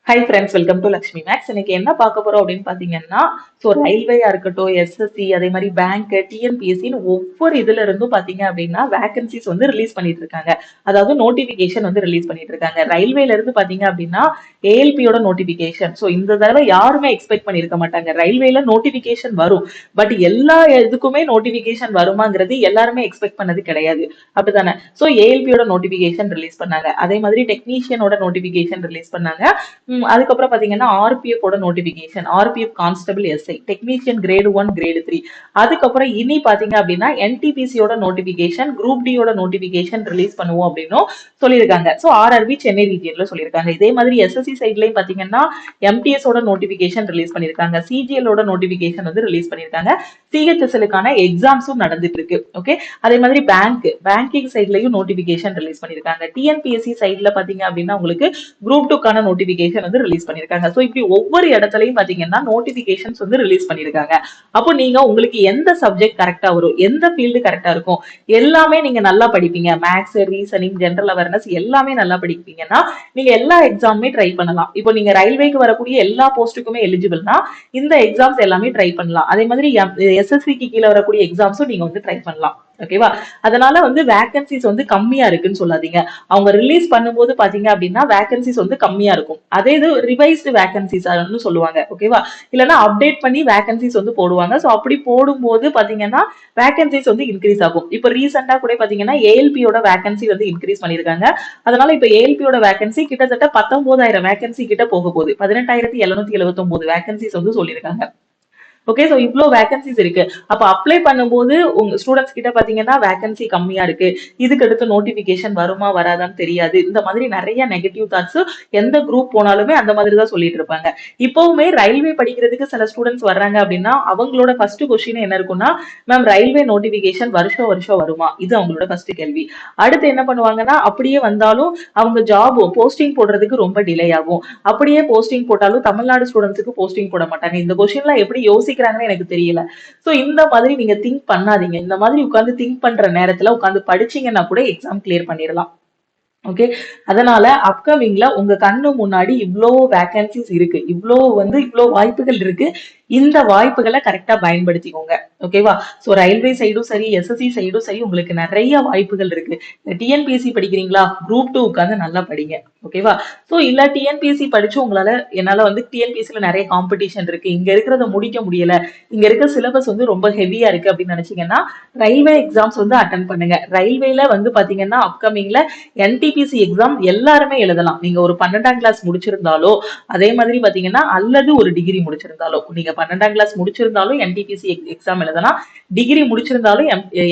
High friends, welcome to Lakshmi maths. இன்னைக்கு என்ன பார்க்க போறோம் அப்படின்னு பாத்தீங்கன்னா, ரயில்வேயா இருக்கட்டும், எஸ்எஸ்சி, அதே மாதிரி பேங்க், டிஎன்பிஎஸ்சின்னு ஒவ்வொரு இதுல இருந்தும் பாத்தீங்க அப்படின்னா வேகன்சிஸ் வந்து ரிலீஸ் பண்ணிட்டு இருக்காங்க. அதாவது நோட்டிபிகேஷன் வந்து ரிலீஸ் பண்ணிட்டு இருக்காங்க. ரயில்வேல இருந்து பாத்தீங்க அப்படின்னா ஏஎல்பியோட நோட்டிபிகேஷன். இந்த தடவை யாருமே எக்ஸ்பெக்ட் பண்ணிருக்க மாட்டாங்க. ரயில்வேல நோட்டிபிகேஷன் வரும், பட் எல்லா இதுக்குமே நோட்டிபிகேஷன் வருமாங்கிறது எல்லாருமே எக்ஸ்பெக்ட் பண்ணது கிடையாது. அப்படித்தானே? ஏஎல்பியோட நோட்டிபிகேஷன் ரிலீஸ் பண்ணாங்க. அதே மாதிரி டெக்னீஷியனோட நோட்டிபிகேஷன் ரிலீஸ் பண்ணாங்க. அதுக்கப்புறம் பாத்தீங்கன்னா ஆர்பிஎஃப் ஓட notification, RPF constable SI, technician grade 1 grade 3. அதுக்கப்புறம் இனி பாத்தீங்க அப்படின்னா என்டிபிசியோட நோட்டிபிகேஷன், குரூப் டியோட நோட்டிபிகேஷன் ரிலீஸ் பண்ணுவோம் அப்படின்னு சொல்லியிருக்காங்க. ஆர்ஆர்பி சென்னை ரீஜியன்ல சொல்லியிருக்காங்க. இதே மாதிரி எஸ்எஸ்சி சைட்லயும் பாத்தீங்கன்னா எம்டிஎஸ் ஓட நோட்டிபிகேஷன் ரிலீஸ் பண்ணிருக்காங்க, சிஜிஎல் ஓட நோட்டிபிகேஷன் வந்து ரிலீஸ் பண்ணிருக்காங்க, சிஹெச்எஸ்எல்லுக்கான எக்ஸாம்ஸும் நடந்துட்டு இருக்கு. ஓகே, அதே மாதிரி பேங்கிங் சைட்லயும் நோட்டிபிகேஷன் ரிலீஸ் பண்ணிருக்காங்க. டிஎன்பிஎஸ்சி சைட்ல பாத்தீங்க அப்படின்னா உங்களுக்கு குரூப் 2க்கான நோட்டிபிகேஷன் வந்து ரிலீஸ் பண்ணிருக்காங்க. இப்படி ஒவ்வொரு இடத்துலயும் பாத்தீங்கன்னா நோட்டிபிகேஷன்ஸ் வந்து ரிலீஸ் பண்ணிருக்காங்க. அப்போ நீங்க உங்களுக்கு எந்த சப்ஜெக்ட் கரெக்டா வரும், எந்த ஃபீல்டு கரெக்டா இருக்கும், எல்லாமே நீங்க நல்லா படிப்பீங்க, மேக்ஸ், ரீசனிங், ஜெனரல் அவேர்னஸ் எல்லாமே நல்லா படிப்பீங்கன்னா நீங்க எல்லா எக்ஸாமுமே ட்ரை பண்ணலாம். இப்போ நீங்க ரயில்வேக்கு வரக்கூடிய எல்லா போஸ்ட்டுக்குமே எலிஜிபிள்னா இந்த எக்ஸாம்ஸ் எல்லாமே ட்ரை பண்ணலாம். அதே மாதிரி எஸ்எஸ்சிக்கு கீழே வரக்கூடிய எக்ஸாம்ஸும் நீங்க வந்து ட்ரை பண்ணலாம். ஓகேவா? அதனால வந்து வேகன்சிஸ் வந்து கம்மியா இருக்குன்னு சொல்லாதீங்க. அவங்க ரிலீஸ் பண்ணும்போது பாத்தீங்க அப்படின்னா வேகன்சிஸ் வந்து கம்மியா இருக்கும். அதே இது ரிவைஸ்டு வேகன்சிஸ் சொல்லுவாங்க. ஓகேவா? இல்லைன்னா அப்டேட் பண்ணி வேகன்சிஸ் வந்து போடுவாங்க. அப்படி போடும்போது பாத்தீங்கன்னா வேகன்சிஸ் வந்து இன்க்ரீஸ் ஆகும். இப்ப ரீசெண்டா கூட பாத்தீங்கன்னா ஏஎல்பியோட வேகன்சி வந்து இன்க்ரீஸ் பண்ணிருக்காங்க. அதனால இப்ப ஏஎல்பியோட வேகன்சி கிட்டத்தட்ட 19,000 வேகன்சி கிட்ட போக போகுது. 18,779 வேகன்சிஸ் வந்து சொல்லியிருக்காங்க. ஓகே, இவ்ளோ வேகன்சிஸ் இருக்கு. அப்ப அப்ளை பண்ணும்போது உங்க ஸ்டூடெண்ட்ஸ் கிட்ட பாத்தீங்கன்னா வேகன்சி கம்மியா இருக்கு, இதுக்கு அடுத்து நோட்டிபிகேஷன் வருமா வராதான்னு தெரியாது, இந்த மாதிரி நிறைய நெகட்டிவ் தாட்ஸ் எந்த குரூப் போனாலுமே அந்த மாதிரி தான் சொல்லிட்டு இருப்பாங்க. இப்பவுமே ரயில்வே படிக்கிறதுக்கு சில ஸ்டூடெண்ட்ஸ் வர்றாங்க அப்படின்னா அவங்களோட ஃபர்ஸ்ட் கொஸ்டின் என்ன இருக்கும்னா, மேம் ரயில்வே நோட்டிபிகேஷன் வருஷம் வருஷம் வருமா? இது அவங்களோட ஃபர்ஸ்ட் கேள்வி. அடுத்து என்ன பண்ணுவாங்கன்னா, அப்படியே வந்தாலும் அவங்க ஜாப் போஸ்டிங் போடுறதுக்கு ரொம்ப டிலே ஆகும். அப்படியே போஸ்டிங் போட்டாலும் தமிழ்நாடு ஸ்டூடெண்ட்ஸுக்கு போஸ்டிங் போட மாட்டாங்க. இந்த கொஸ்டின்லாம் எப்படி யோசிக்கிறாங்கன்னு எனக்கு தெரியல. இந்த மாதிரி நீங்க திங்க் பண்ணாதீங்க. இந்த மாதிரி உட்கார்ந்து திங்க் பண்ற நேரத்துல உட்கார்ந்து படிச்சீங்கன்னா கூட எக்ஸாம் கிளியர் பண்ணிடலாம். ஓகே, அதனால அப்கமிங்ல உங்க கண்ணு முன்னாடி இவ்ளோ வேகன்சிஸ் இருக்கு, இவ்ளோ வாய்ப்புகள் இருக்கு. இந்த வாய்ப்புகளை கரெக்டா பயன்படுத்திக்கோங்க. ஓகேவா? ரயில்வே சைடும் சரி, எஸ்எஸ்சி சைடும் சரி, உங்களுக்கு நிறைய வாய்ப்புகள் இருக்கு. டிஎன்பிஎஸ்சி படிக்கிறீங்களா? குரூப் 2 உட்கார்ந்து நல்லா படிங்க. ஓகேவா? இல்ல டிஎன்பிஎஸ்சி படிச்சு என்னால வந்து டிஎன்பிஎஸ்சில நிறைய காம்படிஷன் இருக்கு, இங்க இருக்கிறத முடிக்க முடியல, இங்க இருக்க சிலபஸ் வந்து ரொம்ப ஹெவியா இருக்கு அப்படின்னு நினைச்சீங்கன்னா ரயில்வே எக்ஸாம்ஸ் வந்து அட்டென்ட் பண்ணுங்க. ரயில்வேல வந்து பாத்தீங்கன்னா அப்கமிங்ல என்டிபிசி எக்ஸாம் எல்லாருமே எழுதலாம். நீங்க ஒரு 12ஆம் கிளாஸ் முடிச்சிருந்தாலோ, அதே மாதிரி பாத்தீங்கன்னா அல்லது ஒரு டிகிரி முடிச்சிருந்தாலோ, நீங்க 12ஆம் கிளாஸ் முடிச்சிருந்தாலும் என்டிபிசி எக்ஸாம் எழுதலாம், டிகிரி முடிச்சிருந்தாலும்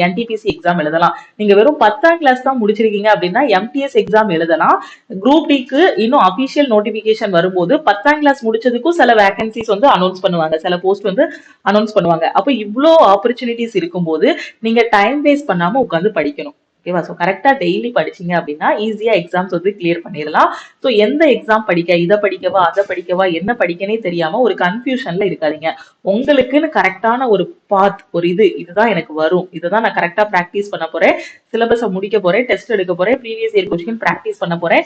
என்டிபிசி எக்ஸாம் எழுதலாம். நீங்க வெறும் 10ஆம் கிளாஸ் தான் முடிச்சிருக்கீங்க அப்படின்னா எம்டிஎஸ் எக்ஸாம் எழுதலாம். குரூப் டிக்கு இன்னும் அபிஷியல் நோட்டிபிகேஷன் வரும்போது 10ஆம் கிளாஸ் முடிச்சதுக்கும் சில வேகன்சிஸ் வந்து அனௌன்ஸ் பண்ணுவாங்க, சில போஸ்ட் வந்து அனௌன்ஸ் பண்ணுவாங்க. அப்ப இவ்ளோ ஆப்பர்ச்சுனிட்டிஸ் இருக்கும்போது நீங்க டைம் வேஸ்ட் பண்ணாம உட்கார்ந்து படிக்கணும். ஓகேவா? கரெக்டா டெய்லி படிச்சீங்க அப்படின்னா ஈஸியா எக்ஸாம்ஸ் வந்து கிளியர் பண்ணிடலாம். எந்த எக்ஸாம் படிக்க, இதை படிக்கவா அதை படிக்கவா, என்ன படிக்கனே தெரியாம ஒரு கன்ஃபியூஷன்ல இருக்காதீங்க. உங்களுக்குன்னு கரெக்டான ஒரு பாத், ஒரு இதுதான் எனக்கு வரும், இதுதான் நான் கரெக்டா பிராக்டிஸ் பண்ண போறேன், சிலபஸை முடிக்க போறேன், டெஸ்ட் எடுக்க போறேன், ப்ரீவியஸ் இயர் கொஸ்டின் பிராக்டிஸ் பண்ண போறேன்,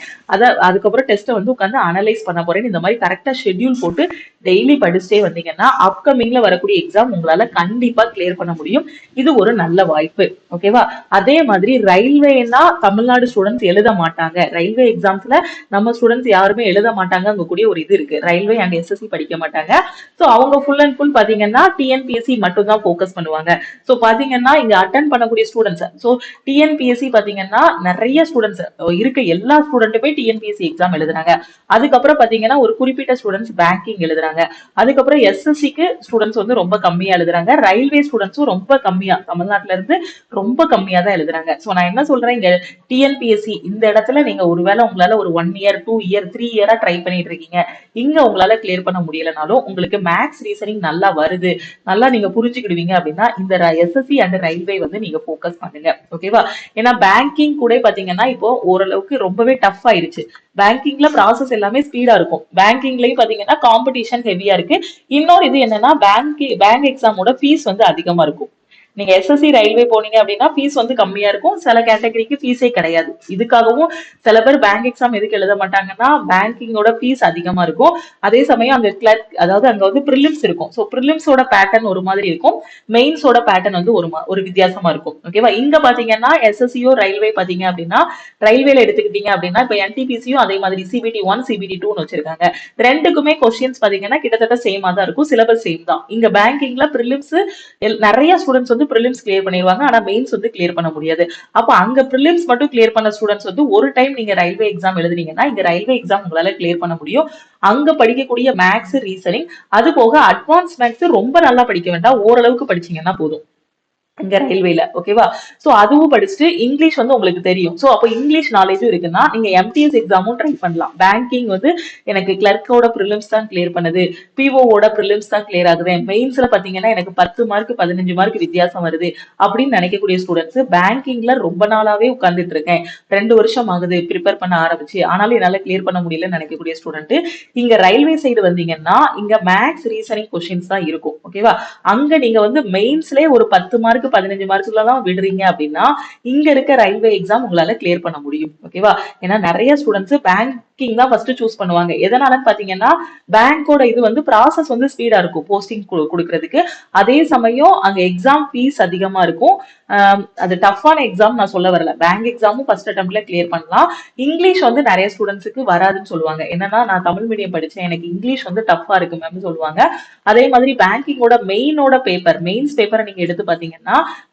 அதுக்கப்புறம் டெஸ்ட்டை வந்து உட்காந்து அனலைஸ் பண்ண போறேன். இந்த மாதிரி கரெக்டா ஷெட்யூல் போட்டு டெய்லி படிச்சுட்டே வந்தீங்கன்னா அப்கமிங்ல வரக்கூடிய எக்ஸாம் உங்களால கண்டிப்பா கிளியர் பண்ண முடியும். இது ஒரு நல்ல வாய்ப்பு. ஓகேவா? அதே மாதிரி ரயில்வேனா தமிழ்நாடு ஸ்டூடெண்ட்ஸ் எழுத மாட்டாங்க, ரயில்வே எக்ஸாம்ஸ்ல நம்ம ஸ்டூடெண்ட்ஸ் யாருமே எழுத மாட்டாங்க அங்க கூடிய ஒரு இது இருக்கு. ரயில்வே அண்ட் எஸ்எஸ்சி படிக்க மாட்டாங்க. அவங்க ஃபுல் அண்ட் ஃபுல் பாத்தீங்கன்னா டிஎன்பிஎஸ்சி மட்டும் தான் போக்கஸ் பண்ணுவாங்க. பாத்தீங்கன்னா இங்க அட்டன் பண்ணக்கூடிய ஸ்டூடெண்ட்ஸ், டிஎன்பிஎஸ்சி பாத்தீங்கன்னா நிறைய ஸ்டூடெண்ட்ஸ் இருக்க, எல்லா ஸ்டூடெண்ட்டுமே டிஎன்பிஎஸ்சி எக்ஸாம் எழுதுறாங்க. அதுக்கப்புறம் பாத்தீங்கன்னா ஒரு குறிப்பிட்ட ஸ்டூடெண்ட்ஸ் பேங்கிங் எழுதுறாங்க. அதுக்கப்புறம் எஸ்எஸ்சிக்கு ஸ்டூடெண்ட்ஸ் வந்து ரொம்ப கம்மியா எழுதுறாங்க. ரயில்வே ஸ்டூடெண்ட்ஸும் ரொம்ப கம்மியா, தமிழ்நாட்டுல இருந்து ரொம்ப கம்மியா தான் எழுதுறாங்க. நான் என்ன சொல்றேன், இங்க டிஎன்பிஎஸ்சி இந்த இடத்துல நீங்க ஒருவேளை உங்களால ஒரு 1 இயர் 2 இயர் 3 இயரா ட்ரை பண்ணிட்டு இருக்கீங்க, இங்க உங்களால கிளியர் பண்ண முடியலனாலும் உங்களுக்கு மேக்ஸ் ரீசனிங் நல்லா வருது, நல்லா நீங்க புரிஞ்சுக்கிடுவீங்க அப்படின்னா இந்த எஸ்எஸ்சி அண்ட் ரயில்வே வந்து நீங்க போக்கஸ் பண்ணுங்க. ஓகேவா? ஏன்னா பேங்கிங் கூட பாத்தீங்கன்னா இப்போ ஓரளவுக்கு ரொம்பவே டஃப் ஆயிருச்சு. பேங்கிங்ல ப்ராசஸ் எல்லாமே ஸ்பீடா இருக்கும். பேங்கிங்லயும் பாத்தீங்கன்னா காம்படிஷன் ஹெவியா இருக்கு. இன்னொரு இது என்னன்னா பேங்க் எக்ஸாமோட ஃபீஸ் வந்து அதிகமா இருக்கும். நீங்க எஸ்எஸ்சி ரயில்வே போனீங்க அப்படின்னா ஃபீஸ் வந்து கம்மியா இருக்கும், சில கேட்டகரிக்கு ஃபீஸே கிடையாது. இதுக்காகவும் சில பேர் பேங்க் எக்ஸாம் எதுக்கு எழுத மாட்டாங்கன்னா பேங்கிங்கோட ஃபீஸ் அதிகமா இருக்கும். அதே சமயம் அங்க கிளர்க், அதாவது அங்க வந்து ப்ரிலிம்ஸ் இருக்கும். ஸோ ப்ரிலிம்ஸோட பேட்டர்ன் ஒரு மாதிரி இருக்கும், மெயின்ஸோட பேட்டர்ன் வந்து ஒரு வித்தியாசமா இருக்கும். ஓகேவா? இங்க பாத்தீங்கன்னா எஸ்எஸ்சியோ ரயில்வே பாத்தீங்க அப்படின்னா, ரயில்வேல எடுத்துக்கிட்டீங்க அப்படின்னா இப்ப என்டிபிசியும் அதே மாதிரி சிபிடி 1 சிபிடி 2 வச்சிருக்காங்க. ரெண்டுக்குமே கொஸ்டின்ஸ் பாத்தீங்கன்னா கிட்டத்தட்ட சேமா தான் இருக்கும், சிலபஸ் சேம் தான். இங்க பேங்கிங்ல ப்ரிலிம்ஸ் நிறைய ஸ்டூடெண்ட்ஸ் வந்து ப்ரிலிம்ஸ் கிளியர் பண்ணிடுவாங்க, ஆனா மெயின்ஸ் வந்து கிளியர் பண்ண முடியாது. அப்ப அங்க ப்ரிலிம்ஸ் மட்டும் கிளியர் பண்ண ஸ்டூடெண்ட்ஸ் வந்து ஒரு டைம் நீங்க ரயில்வே எக்ஸாம் எழுதுனீங்கன்னா இங்க ரயில்வே எக்ஸாம் உங்களால கிளியர் பண்ண முடியும். அங்க படிக்கக்கூடிய மேக்ஸ், ரீசனிங், அது போக அட்வான்ஸ் மேக்ஸ் ரொம்ப நல்லா படிக்க வேண்டாம், ஓரளவுக்கு படிச்சீங்கன்னா போதும் இங்க ரயில்வேல. ஓகேவா? சோ அதுவும் படிச்சுட்டு இங்கிலீஷ் வந்து உங்களுக்கு தெரியும். சோ அப்போ இங்கிலீஷ் நாலேஜும் இருக்குன்னா நீங்க எம்டிஎஸ் எக்ஸாமும் ட்ரை பண்ணலாம். பேங்கிங் வந்து எனக்கு கிளர்க்கோட ப்ரிலிம்ஸ் தான் கிளியர் பண்ணுது, பிஓவோட ப்ரிலிம்ஸ் தான் கிளியர் ஆகுது, மெயின்ஸ்ல பாத்தீங்கன்னா எனக்கு 10 மார்க் 15 மார்க் வித்தியாசம் வருது அப்படின்னு நினைக்கக்கூடிய ஸ்டூடெண்ட்ஸ், பேங்கிங்ல ரொம்ப நாளாவே உட்கார்ந்துட்டு இருக்கேன், 2 வருஷம் ஆகுது ப்ரிப்பேர் பண்ண ஆரம்பிச்சு, ஆனாலும் என்னால கிளியர் பண்ண முடியலன்னு நினைக்கக்கூடிய ஸ்டூடெண்ட் இங்க ரயில்வே சைடு வந்தீங்கன்னா இங்க மேக்ஸ், ரீசனிங் கொஸ்டின்ஸ் தான் இருக்கும். ஓகேவா? அங்க நீங்க வந்து மெயின்ஸ்லயே ஒரு 10 மார்க் 15 மார்க்ஸ்ல தான் விடுறீங்க அப்படின்னா இங்க இருக்க ரயில்வே எக்ஸாம் உங்களால கிளியர் பண்ண முடியும். ஓகேவா? ஏன்னா நிறைய ஸ்டூடெண்ட்ஸ் பேங்கிங் தான் ஃபர்ஸ்ட் சூஸ் பண்ணுவாங்க. எதனாலன்னு பாத்தீங்கன்னா பேங்கோட இது வந்து ப்ராசஸ் வந்து ஸ்பீடா இருக்கும் போஸ்டிங் கொடுக்கறதுக்கு. அதே சமயம் அங்க எக்ஸாம் ஃபீஸ் அதிகமா இருக்கும். அது டஃப்பான எக்ஸாம் நான் சொல்ல வரல, பேங்க் எக்ஸாமும் ஃபர்ஸ்ட் அட்டெம்ப்ட்ல கிளியர் பண்ணலாம். இங்கிலீஷ் வந்து நிறைய ஸ்டூடெண்ட்ஸுக்கு வராதுன்னு சொல்லுவாங்க. என்னன்னா நான் தமிழ் மீடியம் படிச்சேன், எனக்கு இங்கிலீஷ் வந்து டஃப்பா இருக்கு மேம் சொல்லுவாங்க. அதே மாதிரி பேங்கிங்கோட மெயினோட பேப்பர், மெயின்ஸ் பேப்பரை நீங்க எடுத்து பாத்தீங்கன்னா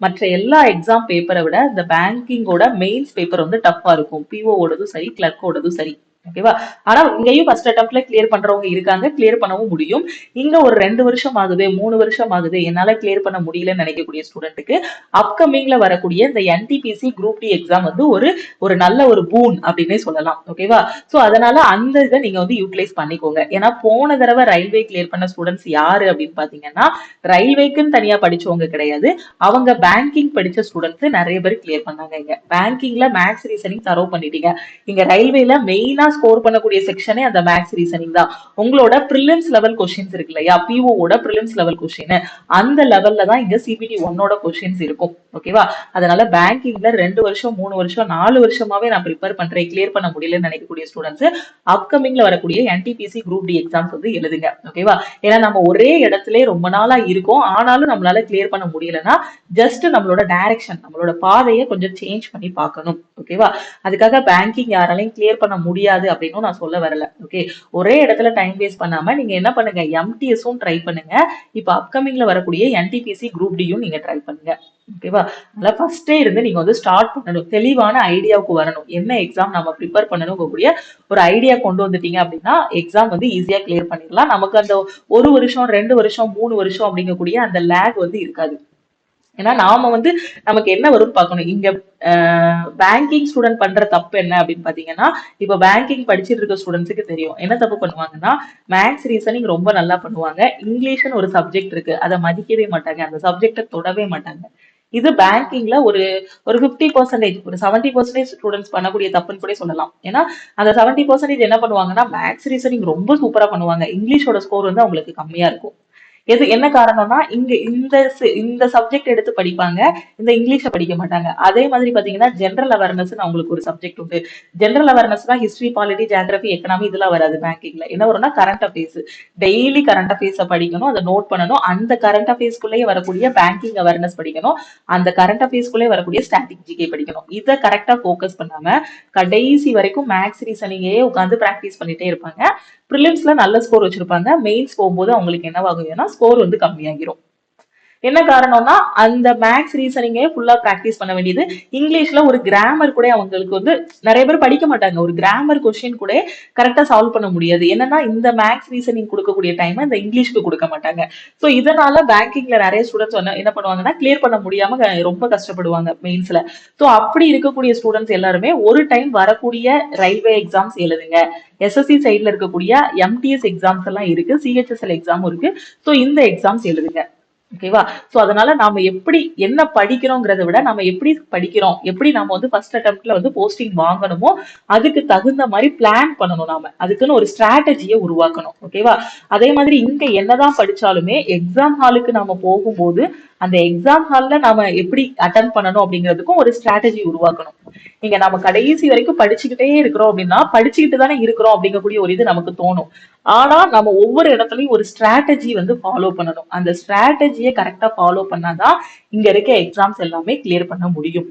மற்ற எல்லா எக்ஸாம் பேப்பரை விட இந்த பேங்கிங்கோட மெயின்ஸ் பேப்பர் வந்து டஃப்பா இருக்கும், பிஓவோடதும் சரி கிளர்க்கோடதும் சரி. ஓகேவா? ஆனா இங்கேயும் ஃபர்ஸ்ட் அட்டெம்ப்ட்ல கிளியர் பண்றவங்க இருக்காங்க, கிளியர் பண்ணவும் முடியும். இங்க ஒரு 2 வருஷம் ஆகுது 3 வருஷம் ஆகுது என்னால கிளியர் பண்ண முடியலன்னு நினைக்கக்கூடிய ஸ்டூடெண்ட்டுக்கு அப்கமிங்ல வரக்கூடிய இந்த என்டிபிசி குரூப் டி எக்ஸாம் வந்து ஒரு ஒரு நல்ல ஒரு பூன் அப்படின்னே சொல்லலாம். ஓகேவா? சோ அதனால அந்த இதை நீங்க வந்து யூட்டிலைஸ் பண்ணிக்கோங்க. ஏன்னா போன தடவை ரயில்வே கிளியர் பண்ண ஸ்டூடெண்ட்ஸ் யாரு அப்படின்னு பாத்தீங்கன்னா ரயில்வேக்குன்னு தனியா படிச்சவங்க கிடையாது, அவங்க பேங்கிங் படிச்ச ஸ்டூடெண்ட்ஸ் நிறைய பேர் கிளியர் பண்ணாங்க. இங்க பேங்கிங்ல மேக்ஸ், ரீசனிங் தரவு பண்ணிட்டீங்க. இங்க ரயில்வேல மெயினா ஸ்கோர் பண்ணக்கூடிய செக்ஷனே அந்த மேக்ஸ், ரீசனிங் தான். உங்களோட ப்ரிலிம்ஸ் லெவல் கொஸ்டின்ஸ் இருக்கு இல்லையா, பிஓவோட ப்ரிலிம்ஸ் லெவல் கொஸ்டின், அந்த லெவல்ல தான் இங்க சிபிடி 1ஓட கொஸ்டின்ஸ் இருக்கும். ஓகேவா? அதனால பேங்கிங்ல 2 வருஷம் 3 வருஷம் 4 வருஷமாவே நான் ப்ரிப்பேர் பண்றேன், கிளியர் பண்ண முடியலன்னு நினைக்கக்கூடிய ஸ்டூடெண்ட்ஸ் அப்கமிங்ல வரக்கூடிய என்டிபிசி குரூப் டி எக்ஸாம்ஸ் வந்து எழுதுங்க. ஓகேவா? ஏன்னா நம்ம ஒரே இடத்துல ரொம்ப நாளா இருக்கோம், ஆனாலும் நம்மளால கிளியர் பண்ண முடியலன்னா ஜஸ்ட் நம்மளோட டைரக்ஷன், நம்மளோட பாதையை கொஞ்சம் சேஞ்ச் பண்ணி பார்க்கணும். ஓகேவா? அதுக்காக பேங்கிங் யாராலையும் கிளியர் பண்ண முடியாது அப்படின்னு நான் சொல்ல வரல. ஓகே, ஒரே இடத்துல டைம் வேஸ்ட் பண்ணாம நீங்க என்ன பண்ணுங்க, எம்டிஎஸும் ட்ரை பண்ணுங்க, இப்ப அப்கமிங்ல வரக்கூடிய என்டிபிசி குரூப் டியும் நீங்க ட்ரை பண்ணுங்க. ஓகேவா? அதனால ஃபர்ஸ்டே இருந்து நீங்க வந்து ஸ்டார்ட் பண்ணணும், தெளிவான ஐடியாவுக்கு வரணும், என்ன எக்ஸாம் நம்ம ப்ரிப்பேர் பண்ணணும் கூடிய ஒரு ஐடியா கொண்டு வந்துட்டீங்க அப்படின்னா எக்ஸாம் வந்து ஈஸியா கிளியர் பண்ணிடலாம். நமக்கு அந்த 1 வருஷம் 2 வருஷம் 3 வருஷம் அப்படிங்கக்கூடிய அந்த லேக் வந்து இருக்காது. ஏன்னா நாம வந்து நமக்கு என்ன வரும்னு பார்க்கணும். இங்க பேங்கிங் ஸ்டூடெண்ட் பண்ற தப்பு என்ன அப்படின்னு பாத்தீங்கன்னா, இப்ப பேங்கிங் படிச்சுட்டு இருக்க ஸ்டூடெண்ட்ஸுக்கு தெரியும் என்ன தப்பு பண்ணுவாங்கன்னா, மேக்ஸ், ரீசனிங் ரொம்ப நல்லா பண்ணுவாங்க, இங்கிலீஷ்னு ஒரு சப்ஜெக்ட் இருக்கு அதை மதிக்கவே மாட்டாங்க, அந்த சப்ஜெக்ட தொடவே மாட்டாங்க. இது பேங்கிங்ல ஒரு ஒரு 50%, ஒரு 70% ஸ்டூடெண்ட்ஸ் பண்ணக்கூடிய தப்புன்னு கூட சொல்லலாம். ஏன்னா அந்த 70% என்ன பண்ணுவாங்கன்னா மேக்ஸ், ரீசனிங் ரொம்ப சூப்பரா பண்ணுவாங்க, இங்கிலீஷோட ஸ்கோர் வந்து அவங்களுக்கு கம்மியா இருக்கும். எது என்ன காரணம்னா இங்க இந்த சப்ஜெக்ட் எடுத்து படிப்பாங்க, இந்த இங்கிலீஷ படிக்க மாட்டாங்க. அதே மாதிரி பாத்தீங்கன்னா ஜெனரல் அவேர்னஸ் அவங்களுக்கு ஒரு சப்ஜெக்ட் உண்டு. ஜெனரல் அவேர்னஸ்னா ஹிஸ்டரி, பாலிட்டி, ஜியோகிராபி, எக்கனாமி இதெல்லாம் வராது. பேங்கிங்ல என்ன வரும்னா கரண்ட் அஃபேர்ஸ், டெய்லி கரண்ட் அஃபேர்ஸ படிக்கணும், அதை நோட் பண்ணணும். அந்த கரண்ட் அஃபேர்ஸ்குள்ளேயே வரக்கூடிய பேங்கிங் அவேர்னஸ் படிக்கணும், அந்த கரண்ட் அஃபேர்ஸ்குள்ளே வரக்கூடிய ஸ்டாட்டிக் ஜிகே படிக்கணும். இதை கரெக்டா ஃபோக்கஸ் பண்ணாம கடைசி வரைக்கும் மேக்ஸ், ரீசனிங்கே உட்காந்து பிராக்டிஸ் பண்ணிட்டே இருப்பாங்க. ப்ரிலிம்ஸ்ல நல்ல ஸ்கோர் வச்சிருப்பாங்க, மெயின்ஸ் போகும்போது அவங்களுக்கு என்னவாகும்னா ஸ்கோர் வந்து கம்மியாகிரும். என்ன காரணம்னா அந்த மேக்ஸ், ரீசனிங்கே ஃபுல்லா பிராக்டிஸ் பண்ண வேண்டியது. இங்கிலீஷ்ல ஒரு கிராமர் கூட அவங்களுக்கு வந்து நிறைய பேர் படிக்க மாட்டாங்க, ஒரு கிராமர் கொஸ்டின் கூட கரெக்டா சால்வ் பண்ண முடியாது. என்னன்னா இந்த மேக்ஸ், ரீசனிங் கொடுக்கக்கூடிய டைம் இந்த இங்கிலீஷ்க்கு கொடுக்க மாட்டாங்க. சோ இதனால பேங்கிங்ல நிறைய ஸ்டூடெண்ட்ஸ் என்ன பண்ணுவாங்கன்னா கிளியர் பண்ண முடியாம ரொம்ப கஷ்டப்படுவாங்க மெயின்ஸ்ல. சோ அப்படி இருக்கக்கூடிய ஸ்டூடெண்ட்ஸ் எல்லாருமே ஒரு டைம் வரக்கூடிய ரயில்வே எக்ஸாம்ஸ் எழுதுங்க. எஸ்எஸ்சி சைட்ல இருக்கக்கூடிய எம்டிஎஸ் எக்ஸாம்ஸ் எல்லாம் இருக்கு, சிஹெச்எஸ்எல் எக்ஸாமும் இருக்கு. சோ இந்த எக்ஸாம்ஸ் எழுதுங்க. ஓகேவா? சோ அதனால நாம எப்படி என்ன படிக்கிறோங்கிறத விட நம்ம எப்படி படிக்கிறோம், எப்படி நாம வந்து ஃபர்ஸ்ட் அட்டெம்ப்ட்ல வந்து போஸ்டிங் வாங்கணுமோ அதுக்கு தகுந்த மாதிரி பிளான் பண்ணணும். நாம அதுக்குன்னு ஒரு ஸ்ட்ராட்டஜியை உருவாக்கணும். ஓகேவா? அதே மாதிரி இங்க என்னதான் படிச்சாலுமே எக்ஸாம் ஹாலுக்கு நாம போகும்போது அந்த எக்ஸாம் ஹால்ல நாம எப்படி அட்டன் பண்ணணும் அப்படிங்கிறதுக்கும் ஒரு ஸ்ட்ராட்டஜி உருவாக்கணும். இங்க நம்ம கடைசி வரைக்கும் படிச்சுக்கிட்டே இருக்கிறோம் அப்படின்னா படிச்சுக்கிட்டு தானே இருக்கிறோம் அப்படிங்கக்கூடிய ஒரு இது நமக்கு தோணும். ஆனா நம்ம ஒவ்வொரு இடத்துலயும் ஒரு ஸ்ட்ராட்டஜி வந்து ஃபாலோ பண்ணணும். அந்த ஸ்ட்ராட்டஜியை கரெக்டா ஃபாலோ பண்ணாதான் இங்க இருக்க எக்ஸாம்ஸ் எல்லாமே கிளியர் பண்ண முடியும்.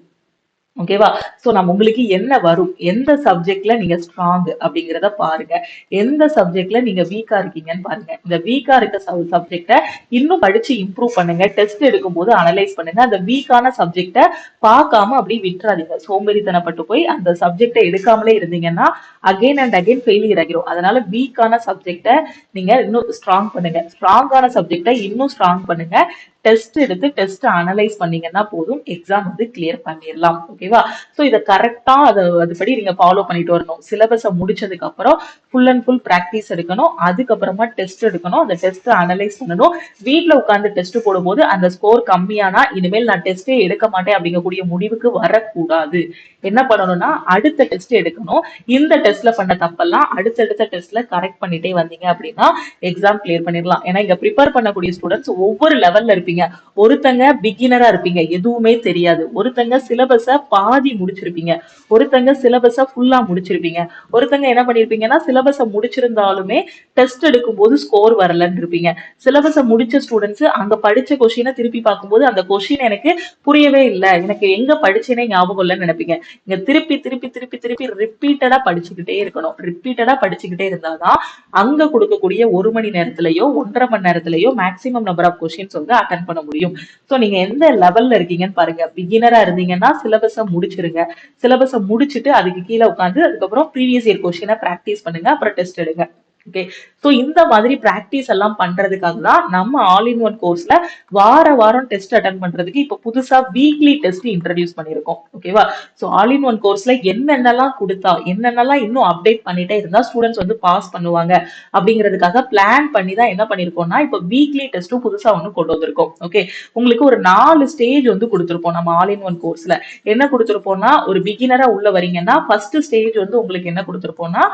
ஓகேவா? சோ நம்ம உங்களுக்கு என்ன வரும், எந்த சப்ஜெக்ட்ல நீங்க ஸ்ட்ராங் அப்படிங்கறத பாருங்க. எந்த சப்ஜெக்ட்ல நீங்க வீக்கா இருக்கீங்கன்னு பாருங்க. இந்த வீக்கா இருக்க சப்ஜெக்ட இன்னும் படிச்சு இம்ப்ரூவ் பண்ணுங்க. டெஸ்ட் எடுக்கும்போது அனலைஸ் பண்ணுங்க. அந்த வீக்கான சப்ஜெக்ட பார்க்காம அப்படி விட்டுறாதீங்க. சோம்பேறித்தனப்பட்டு போய் அந்த சப்ஜெக்ட எடுக்காமலே இருந்தீங்கன்னா அகைன் அண்ட் அகைன் ஃபெயிலியர் ஆகிரும். அதனால வீக்கான சப்ஜெக்ட நீங்க இன்னும் ஸ்ட்ராங் பண்ணுங்க. ஸ்ட்ராங்கான சப்ஜெக்ட இன்னும் ஸ்ட்ராங் பண்ணுங்க. டெஸ்ட் எடுத்து டெஸ்ட் அனலைஸ் பண்ணீங்கன்னா போதும், எக்ஸாம் வந்து கிளியர் பண்ணிடலாம். ஓகேவா? சோ இதை கரெக்டா அதுபடி நீங்க ஃபாலோ பண்ணிட்டு வரணும். சிலபஸை முடிச்சதுக்கு அப்புறம் ஃபுல் அண்ட் ஃபுல் பிராக்டிஸ் எடுக்கணும். அதுக்கப்புறமா டெஸ்ட் எடுக்கணும். அந்த டெஸ்ட் அனலைஸ் பண்ணணும். வீட்ல உட்கார்ந்து டெஸ்ட் போடும்போது அந்த ஸ்கோர் கம்மியானா இனிமேல் நான் டெஸ்டே எடுக்க மாட்டேன் அப்படிங்கக்கூடிய முடிவுக்கு வரக்கூடாது. என்ன பண்ணணும்னா அடுத்த டெஸ்ட் எடுக்கணும். இந்த டெஸ்ட்ல பண்ண தப்பெல்லாம் அடுத்தடுத்த டெஸ்ட்ல கரெக்ட் பண்ணிட்டே வந்தீங்க அப்படின்னா எக்ஸாம் கிளியர் பண்ணிடலாம். ஏன்னா இங்க ப்ரிப்பேர் பண்ணக்கூடிய ஸ்டூடெண்ட்ஸ் ஒவ்வொரு லெவல்ல இருப்பீங்க. ஒருத்தங்க பிகினரா இருப்பீங்க, எதுவுமே தெரியாது. ஒருத்தங்க சிலபஸ பாதி முடிச்சிருப்பீங்க. ஒருத்தங்க சிலபஸ ஃபுல்லா முடிச்சிருப்பீங்க. ஒருத்தங்க என்ன பண்ணிருப்பீங்கன்னா சிலபஸ முடிச்சிருந்தாலுமே டெஸ்ட் எடுக்கும் போது ஸ்கோர் வரலன்னு இருப்பீங்க. சிலபஸ முடிச்ச ஸ்டூடெண்ட்ஸ் அங்க படிச்ச கொஸ்டினை திருப்பி பார்க்கும்போது அந்த கொஸ்டின் எனக்கு புரியவே இல்லை, எனக்கு எங்க படிச்சேனே ஞாபகம் இல்லைன்னு நினைப்பீங்க. இங்க திருப்பி திருப்பி திருப்பி திருப்பி ரிப்பீட்டடா படிச்சுக்கிட்டே இருக்கணும். ரிப்பீட்டடா படிச்சுக்கிட்டே இருந்தாதான் அங்க கொடுக்கக்கூடிய 1 மணி நேரத்திலயோ 1.5 மணி நேரத்திலயோ மேக்ஸிமம் நம்பர் ஆஃப் கொஸ்டின்ஸ் வந்து அட்டன் பண்ண முடியும். சோ நீங்க எந்த லெவல்ல இருக்கீங்கன்னு பாருங்க. பிகினரா இருந்தீங்கன்னா சிலபஸ முடிச்சிருங்க. சிலபஸ முடிச்சுட்டு அதுக்கு கீழே உட்காந்து அதுக்கப்புறம் ப்ரீவியஸ் இயர் கொஸ்டினை பிராக்டிஸ் பண்ணுங்க. அப்புறம் டெஸ்ட் எடுங்க. ஓகே. சோ இந்த மாதிரி பிராக்டிஸ் எல்லாம் பண்றதுக்காக தான் நம்ம ஆல் இன் ஒன் கோர்ஸ்ல வார வாரம் டெஸ்ட் அட்டன் பண்றதுக்கு இப்ப புதுசா வீக்லி டெஸ்ட் இன்ட்ரடியூஸ் பண்ணிருக்கோம். ஓகேவா? சோ ஆல் இன் ஒன் கோர்ஸ்ல என்னென்னலாம் கொடுத்தா என்னென்னலாம் இன்னும் அப்டேட் பண்ணிட்டே இருந்தா ஸ்டூடெண்ட்ஸ் வந்து பாஸ் பண்ணுவாங்க அப்படிங்கிறதுக்காக பிளான் பண்ணி தான் என்ன பண்ணிருக்கோம்னா இப்ப வீக்லி டெஸ்ட்டும் புதுசா ஒண்ணு கொண்டு வந்திருக்கோம். ஓகே. உங்களுக்கு ஒரு 4 ஸ்டேஜ் வந்து கொடுத்திருப்போம் நம்ம ஆல் இன் ஒன் கோர்ஸ்ல. என்ன கொடுத்திருப்போம்னா ஒரு பிகினரா உள்ள வரீங்கன்னா ஃபர்ஸ்ட் ஸ்டேஜ் வந்து உங்களுக்கு என்ன கொடுத்திருப்போம்னா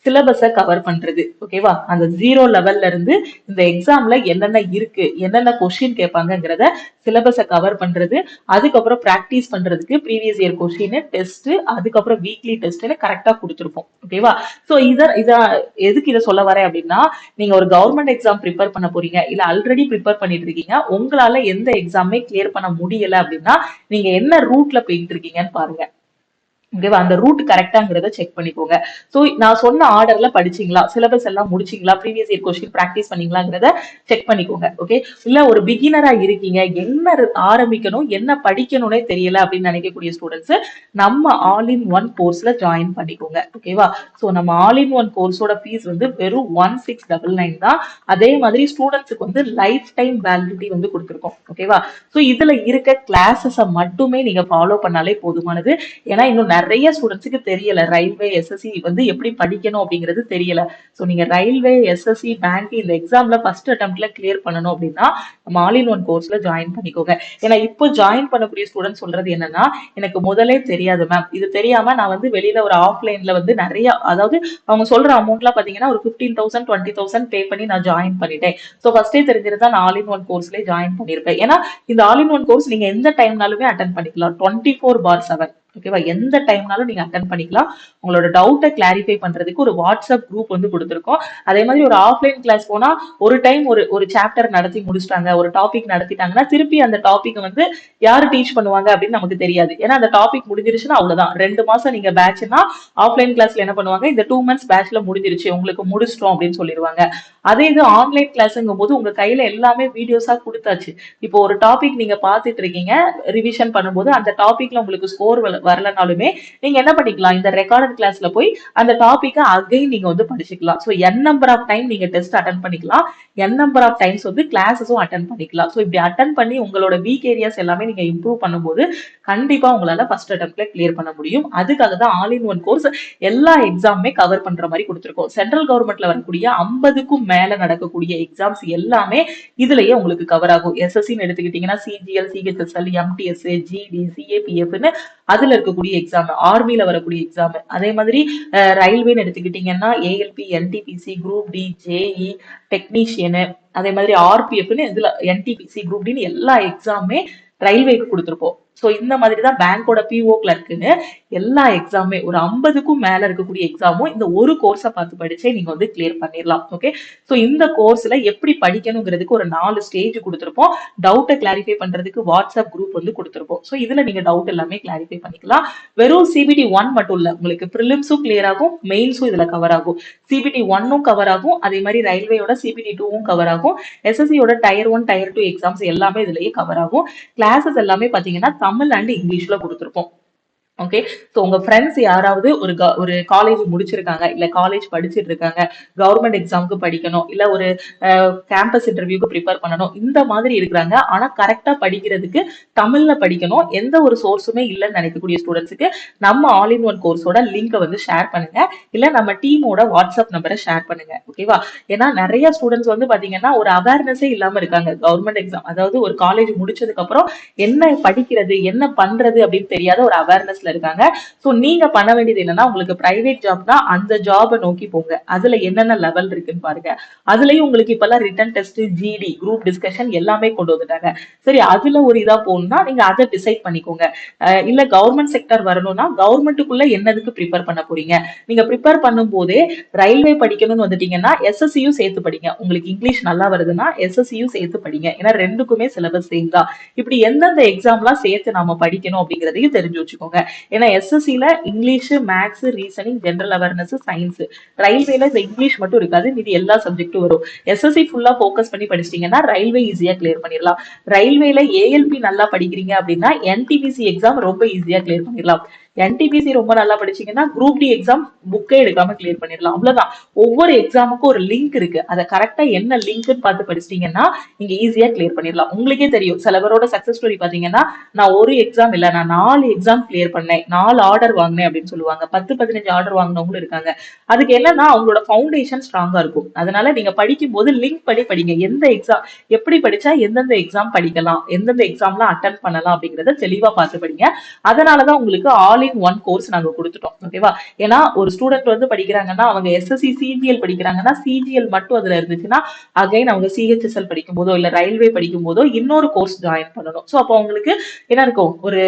சிலபஸை கவர் பண்றது. ஓகேவா? அந்த 0 லெவல்ல இருந்து இந்த எக்ஸாம்ல என்னென்ன இருக்கு, என்னென்ன கொஸ்டின் கேட்பாங்கிறத சிலபஸை கவர் பண்றது. அதுக்கப்புறம் பிராக்டிஸ் பண்றதுக்கு ப்ரீவியஸ் இயர் கொஸ்டின், டெஸ்ட், அதுக்கப்புறம் வீக்லி டெஸ்ட்னு கரெக்டா கொடுத்துருப்போம். ஓகேவா? சோ இத எதுக்கு இதை சொல்ல வரேன் அப்படின்னா நீங்க ஒரு கவர்மெண்ட் எக்ஸாம் ப்ரிப்பேர் பண்ண போறீங்க, இல்ல ஆல்ரெடி ப்ரிப்பேர் பண்ணிட்டு இருக்கீங்க, உங்களால எந்த எக்ஸாமே கிளியர் பண்ண முடியல அப்படின்னா நீங்க என்ன ரூட்ல போயிட்டு இருக்கீங்கன்னு பாருங்க. ஓகேவா? அந்த ரூட் கரெக்டாங்கிறத செக் பண்ணிக்கோங்க. சோ நான் சொன்ன ஆர்டர்ல படிச்சீங்களா, சிலபஸ் எல்லாம் முடிச்சீங்களா, ப்ரீவியஸ் இயர் கொஸ்டின் பிராக்டிஸ் பண்ணீங்களாங்கிறத செக் பண்ணிக்கோங்க. ஓகே. இல்ல ஒரு பிகினரா இருக்கீங்க, என்ன ஆரம்பிக்கணும் என்ன படிக்கணும்னே தெரியல அப்படின்னு நினைக்கக்கூடிய ஸ்டூடெண்ட்ஸ் நம்ம ஆல் இன் ஒன் கோர்ஸ்ல ஜாயின் பண்ணிக்கோங்க. ஓகேவா? சோ நம்ம ஆல் இன் ஒன் கோர்ஸோட ஃபீஸ் வந்து வெறும் 1699 தான். அதே மாதிரி ஸ்டூடெண்ட்ஸுக்கு வந்து லைஃப் டைம் வேலிடிட்டி வந்து கொடுத்துருக்கோம். ஓகேவா? சோ இதுல இருக்க கிளாஸஸ மட்டுமே நீங்க ஃபாலோ பண்ணாலே போதுமானது. ஏன்னா இன்னும் நிறைய ஸ்டூடெண்ட்ஸுக்கு தெரியல ரயில்வே எஸ்எஸ்சி வந்து எப்படி படிக்கணும் அப்படிங்கிறது தெரியல. சோ நீங்க ரயில்வே எஸ்எஸ்சி பேங்க் இந்த எக்ஸாம்ல ஃபர்ஸ்ட் அட்டெம்ப்ட்ல கிளியர் பண்ணணும் அப்படின்னா நம்ம ஆல் இன் ஒன் கோர்ஸ்ல ஜாயின் பண்ணிக்கோங்க. ஏன்னா இப்போ ஜாயின் பண்ணக்கூடிய ஸ்டூடெண்ட் சொல்றது என்னன்னா எனக்கு முதலே தெரியாது மேம், இது தெரியாம நான் வந்து வெளியில ஒரு ஆஃப்லைன்ல வந்து நிறைய அதாவது அவங்க சொல்ற அமௌண்ட்லாம் பாத்தீங்கன்னா ஒரு 15,000 20,000 பே பண்ணி நான் ஜாயின் பண்ணிட்டேன். சோ ஃபர்ஸ்டே தெரிஞ்சிருந்தா நான் ஆல் இன் ஒன் கோர்ஸ்ல ஜாயின் பண்ணிருப்பேன். ஏன்னா இந்த ஆல் இன் ஒன் கோர்ஸ் நீங்க எந்த டைம்னாலுமே அட்டன் பண்ணிக்கலாம். 24/7. ஓகேவா? எந்த டைம்னாலும் நீங்க அட்டன் பண்ணிக்கலாம். உங்களோட டவுட்டை கிளாரிஃபை பண்றதுக்கு ஒரு வாட்ஸ்அப் குரூப் வந்து கொடுத்துருக்கோம். அதே மாதிரி ஒரு ஆஃப்லைன் கிளாஸ் போனா ஒரு டைம் ஒரு சாப்டர் நடத்தி முடிச்சிட்டாங்க, ஒரு டாபிக் நடத்திட்டாங்கன்னா திருப்பி அந்த டாபிக் வந்து யாரு டீச் பண்ணுவாங்க அப்படின்னு நமக்கு தெரியாது. ஏன்னா அந்த டாபிக் முடிஞ்சிருச்சுன்னா அவ்வளவுதான். 2 மாசம் நீங்க பேட்ச்னா ஆஃப்லைன் கிளாஸ்ல என்ன பண்ணுவாங்க, இந்த 2 months பேட்ச்ல முடிஞ்சிருச்சு உங்களுக்கு முடிச்சிட்டோம் அப்படின்னு சொல்லிடுவாங்க. அதே இது ஆன்லைன் கிளாஸ்ங்கும் போது உங்க கையில எல்லாமே வீடியோஸா கொடுத்தாச்சு. இப்போ ஒரு டாபிக் நீங்க பாத்துட்டு இருக்கீங்க, ரிவிஷன் பண்ணும்போது அந்த டாபிக்ல உங்களுக்கு ஸ்கோர் வரலனாலுமே நீங்க என்ன பண்ணிக்கலாம், இந்த ரெக்கார்டட் கிளாஸ்ல போய் அந்த டாபிக்கை அகைன் நீங்க வந்து படிச்சுக்கலாம். So N number of time நீங்க டெஸ்ட் அட்டன் பண்ணிக்கலாம், என் நம்பர் ஆஃப் டைம்ஸ் வந்து கிளாஸஸும் அட்டன் பண்ணிக்கலாம். ஸோ இப்படி அட்டன் பண்ணி உங்களோட வீக் ஏரியாஸ் எல்லாமே நீங்க இம்ப்ரூவ் பண்ணும்போது கண்டிப்பா உங்களால ஃபர்ஸ்ட் அட்டெம்ப்ட்ல கிளியர் பண்ண முடியும். அதுக்காக தான் ஆல் இன் ஒன் கோர்ஸ் எல்லா எக்ஸாமுமே கவர் பண்ற மாதிரி கொடுத்துருக்கோம். சென்ட்ரல் கவர்மெண்ட்ல வரக்கூடிய 50க்கும் மேல நடக்கக்கூடிய எக்ஸாம்ஸ் எல்லாமே இதுலயே உங்களுக்கு கவர் ஆகும். எஸ்எஸ்சின்னு எடுத்துக்கிட்டீங்கன்னா சிஜிஎல், சிஹெச்எஸ்எல், எம்டிஎஸ், ஜிடி, சிஏபிஎஃப்னு அதுல இருக்கக்கூடிய எக்ஸாம், ஆர்மில வரக்கூடிய எக்ஸாம், அதே மாதிரி ரயில்வேன்னு எடுத்துக்கிட்டீங்கன்னா ALP, NTPC, group D, JE, டெக்னீஷியனு, அதே மாதிரி ஆர்பிஎஃப்னு இதுல என்டிபிசி, குரூப் டின்னு எல்லா எக்ஸாமுமே ரயில்வேக்கு கொடுத்துருப்போம். ஸோ இந்த மாதிரி தான் பேங்கோட பிஓ கிளர்க்குன்னு எல்லா எக்ஸாமே ஒரு 50க்கும் மேல இருக்கக்கூடிய எக்ஸாமும் இந்த ஒரு கோர்ஸை பார்த்து படிச்சே நீங்க வந்து கிளியர் பண்ணிடலாம். ஓகே, ஸோ இந்த கோர்ஸ்ல எப்படி படிக்கணுங்கிறதுக்கு ஒரு 4 ஸ்டேஜ் கொடுத்துருப்போம். டவுட்டை கிளாரிஃபை பண்றதுக்கு வாட்ஸ்அப் குரூப் வந்து கொடுத்துருப்போம். ஸோ இதுல நீங்க டவுட் எல்லாமே கிளாரிஃபை பண்ணிக்கலாம். வெறும் சிபிடி 1 மட்டும் இல்ல, உங்களுக்கு ப்ரிலிம்ஸும் கிளியர் ஆகும், மெயின்ஸும் இதுல கவர் ஆகும். சிபிடி 1ம் கவர் ஆகும், அதே மாதிரி ரயில்வேயோட சிபிடி 2ம் கவர் ஆகும், எஸ்எஸ்சியோட டயர் 1 டயர் 2 எக்ஸாம்ஸ் எல்லாமே இதுலயே கவர் ஆகும். கிளாஸஸ் எல்லாமே பாத்தீங்கன்னா தமிழ் அண்ட் இங்கிலீஷ்ல கொடுத்துருப்போம். ஓகே, ஸோ உங்க ஃப்ரெண்ட்ஸ் யாராவது ஒரு காலேஜ் முடிச்சிருக்காங்க, இல்ல காலேஜ் படிச்சுட்டு இருக்காங்க, கவர்மெண்ட் எக்ஸாமுக்கு படிக்கணும், இல்ல ஒரு கேம்பஸ் இன்டர்வியூக்கு ப்ரிப்பேர் பண்ணணும், இந்த மாதிரி இருக்கிறாங்க, ஆனா கரெக்டா படிக்கிறதுக்கு தமிழ்ல படிக்கணும், எந்த ஒரு சோர்ஸுமே இல்லைன்னு நினைக்கக்கூடிய ஸ்டூடெண்ட்ஸுக்கு நம்ம ஆல் இன் ஒன் கோர்ஸோட லிங்கை வந்து ஷேர் பண்ணுங்க, இல்ல நம்ம டீமோட வாட்ஸ்அப் நம்பரை ஷேர் பண்ணுங்க. ஓகேவா? ஏன்னா நிறைய ஸ்டூடெண்ட்ஸ் வந்து பாத்தீங்கன்னா ஒரு அவேர்னஸே இல்லாம இருக்காங்க. கவர்மெண்ட் எக்ஸாம், அதாவது ஒரு காலேஜ் முடிச்சதுக்கு அப்புறம் என்ன படிக்கிறது, என்ன பண்றது அப்படின்னு தெரியாத ஒரு அவேர்னஸ் இருக்காங்க. சோ நீங்க பண்ண வேண்டியது என்னன்னா, உங்களுக்கு பிரைவேட் ஜாப்னா அந்த ஜாபை நோக்கி போங்க. அதுல என்னென்ன லெவல் இருக்குன்னு பாருங்க. அதுலயும் உங்களுக்கு இப்பெல்லாம் written test, GD, group discussion எல்லாமே கொண்டு வந்துட்டாங்க. சரி, அதுல ஒரு இதா போகணும்னா நீங்க அதை டிசைட் பண்ணிக்கோங்க. இல்ல கவர்மெண்ட் செக்டர் வரணும்னா கவர்மெண்ட்டுக்குள்ள என்னதுக்கு ப்ரிப்பேர் பண்ண போறீங்க. நீங்க ப்ரிப்பேர் பண்ணும் போதே ரயில்வே படிக்கணும்னு வந்துட்டீங்கன்னா எஸ்எஸ்சியும் சேர்த்து படிங்க. உங்களுக்கு இங்கிலீஷ் நல்லா வருதுன்னா எஸ்எஸ்சியும் சேர்த்து படிங்க. ஏன்னா ரெண்டுக்குமே சிலபஸ் சேம் தான். இப்படி எந்தெந்த எக்ஸாம்லாம் சேர்த்து நாம படிக்கணும் அப்படிங்கறதையும் தெரிஞ்சு வச்சுக்கோங்க. ஏன்னா எஸ்எஸ்சில English, maths, reasoning, general awareness, science, ரயில்வேல இந்த இங்கிலீஷ் மட்டும் இருக்காது, இது எல்லா சப்ஜெக்டும் வரும். எஸ்எஸ்சி ஃபுல்லா போக்கஸ் பண்ணி படிச்சிட்டீங்கன்னா ரயில்வே ஈஸியா கிளியர் பண்ணிடலாம். ரயில்வேல ஏஎல்பி நல்லா படிக்கிறீங்க அப்படின்னா என்டிபிசி எக்ஸாம் ரொம்ப ஈஸியா கிளியர் பண்ணிடலாம். என்டிபிசி ரொம்ப நல்லா படிச்சீங்கன்னா குரூப் டி எக்ஸாம் புக்கே எடுக்காம கிளியர் பண்ணிடலாம். அவ்வளவுதான். ஒவ்வொரு எக்ஸாமுக்கும் ஒரு லிங்க் இருக்கு, அதை கரெக்டா என்ன லிங்க்னு பார்த்து படிச்சிட்டீங்கன்னா நீங்க ஈஸியா கிளியர் பண்ணிடலாம். உங்களுக்கே தெரியும், சில பேரோட சக்சஸ் ஸ்டோரி பாத்தீங்கன்னா நான் ஒரு எக்ஸாம் இல்ல, நான் 4 எக்ஸாம் கிளியர் பண்ணேன், 4 ஆர்டர் வாங்கினேன் அப்படின்னு சொல்லுவாங்க. 10-15 ஆர்டர் வாங்கினவங்களும் இருக்காங்க. அதுக்கு என்னன்னா அவங்களோட ஃபவுண்டேஷன் ஸ்ட்ராங்கா இருக்கும். அதனால நீங்க படிக்கும் போது லிங்க் பண்ணி படிங்க. எந்த எக்ஸாம் எப்படி படிச்சா எந்தெந்த எக்ஸாம் படிக்கலாம், எந்தெந்த எக்ஸாம்லாம் அட்டன் பண்ணலாம் அப்படிங்கறத தெளிவா பார்த்து படிங்க. அதனாலதான் உங்களுக்கு ஆல் இன் ஒன் கோர்ஸ் நாங்க கொடுத்துட்டோம். ஓகேவா? ஏன்னா ஒரு ஸ்டூடெண்ட் வந்து படிக்கிறாங்கன்னா அவங்க எஸ்எஸ்சி சிஜிஎல் படிக்கிறாங்கன்னா சிஜிஎல் மட்டும் அதுல இருந்துச்சுன்னா அகைன் அவங்க சிஹெச்எஸ்எல் படிக்கும் போதோ இல்ல ரயில்வே படிக்கும் போதோ இன்னொரு கோர்ஸ் ஜாயின் பண்ணணும். ஸோ அப்போ அவங்களுக்கு என்ன இருக்கும்,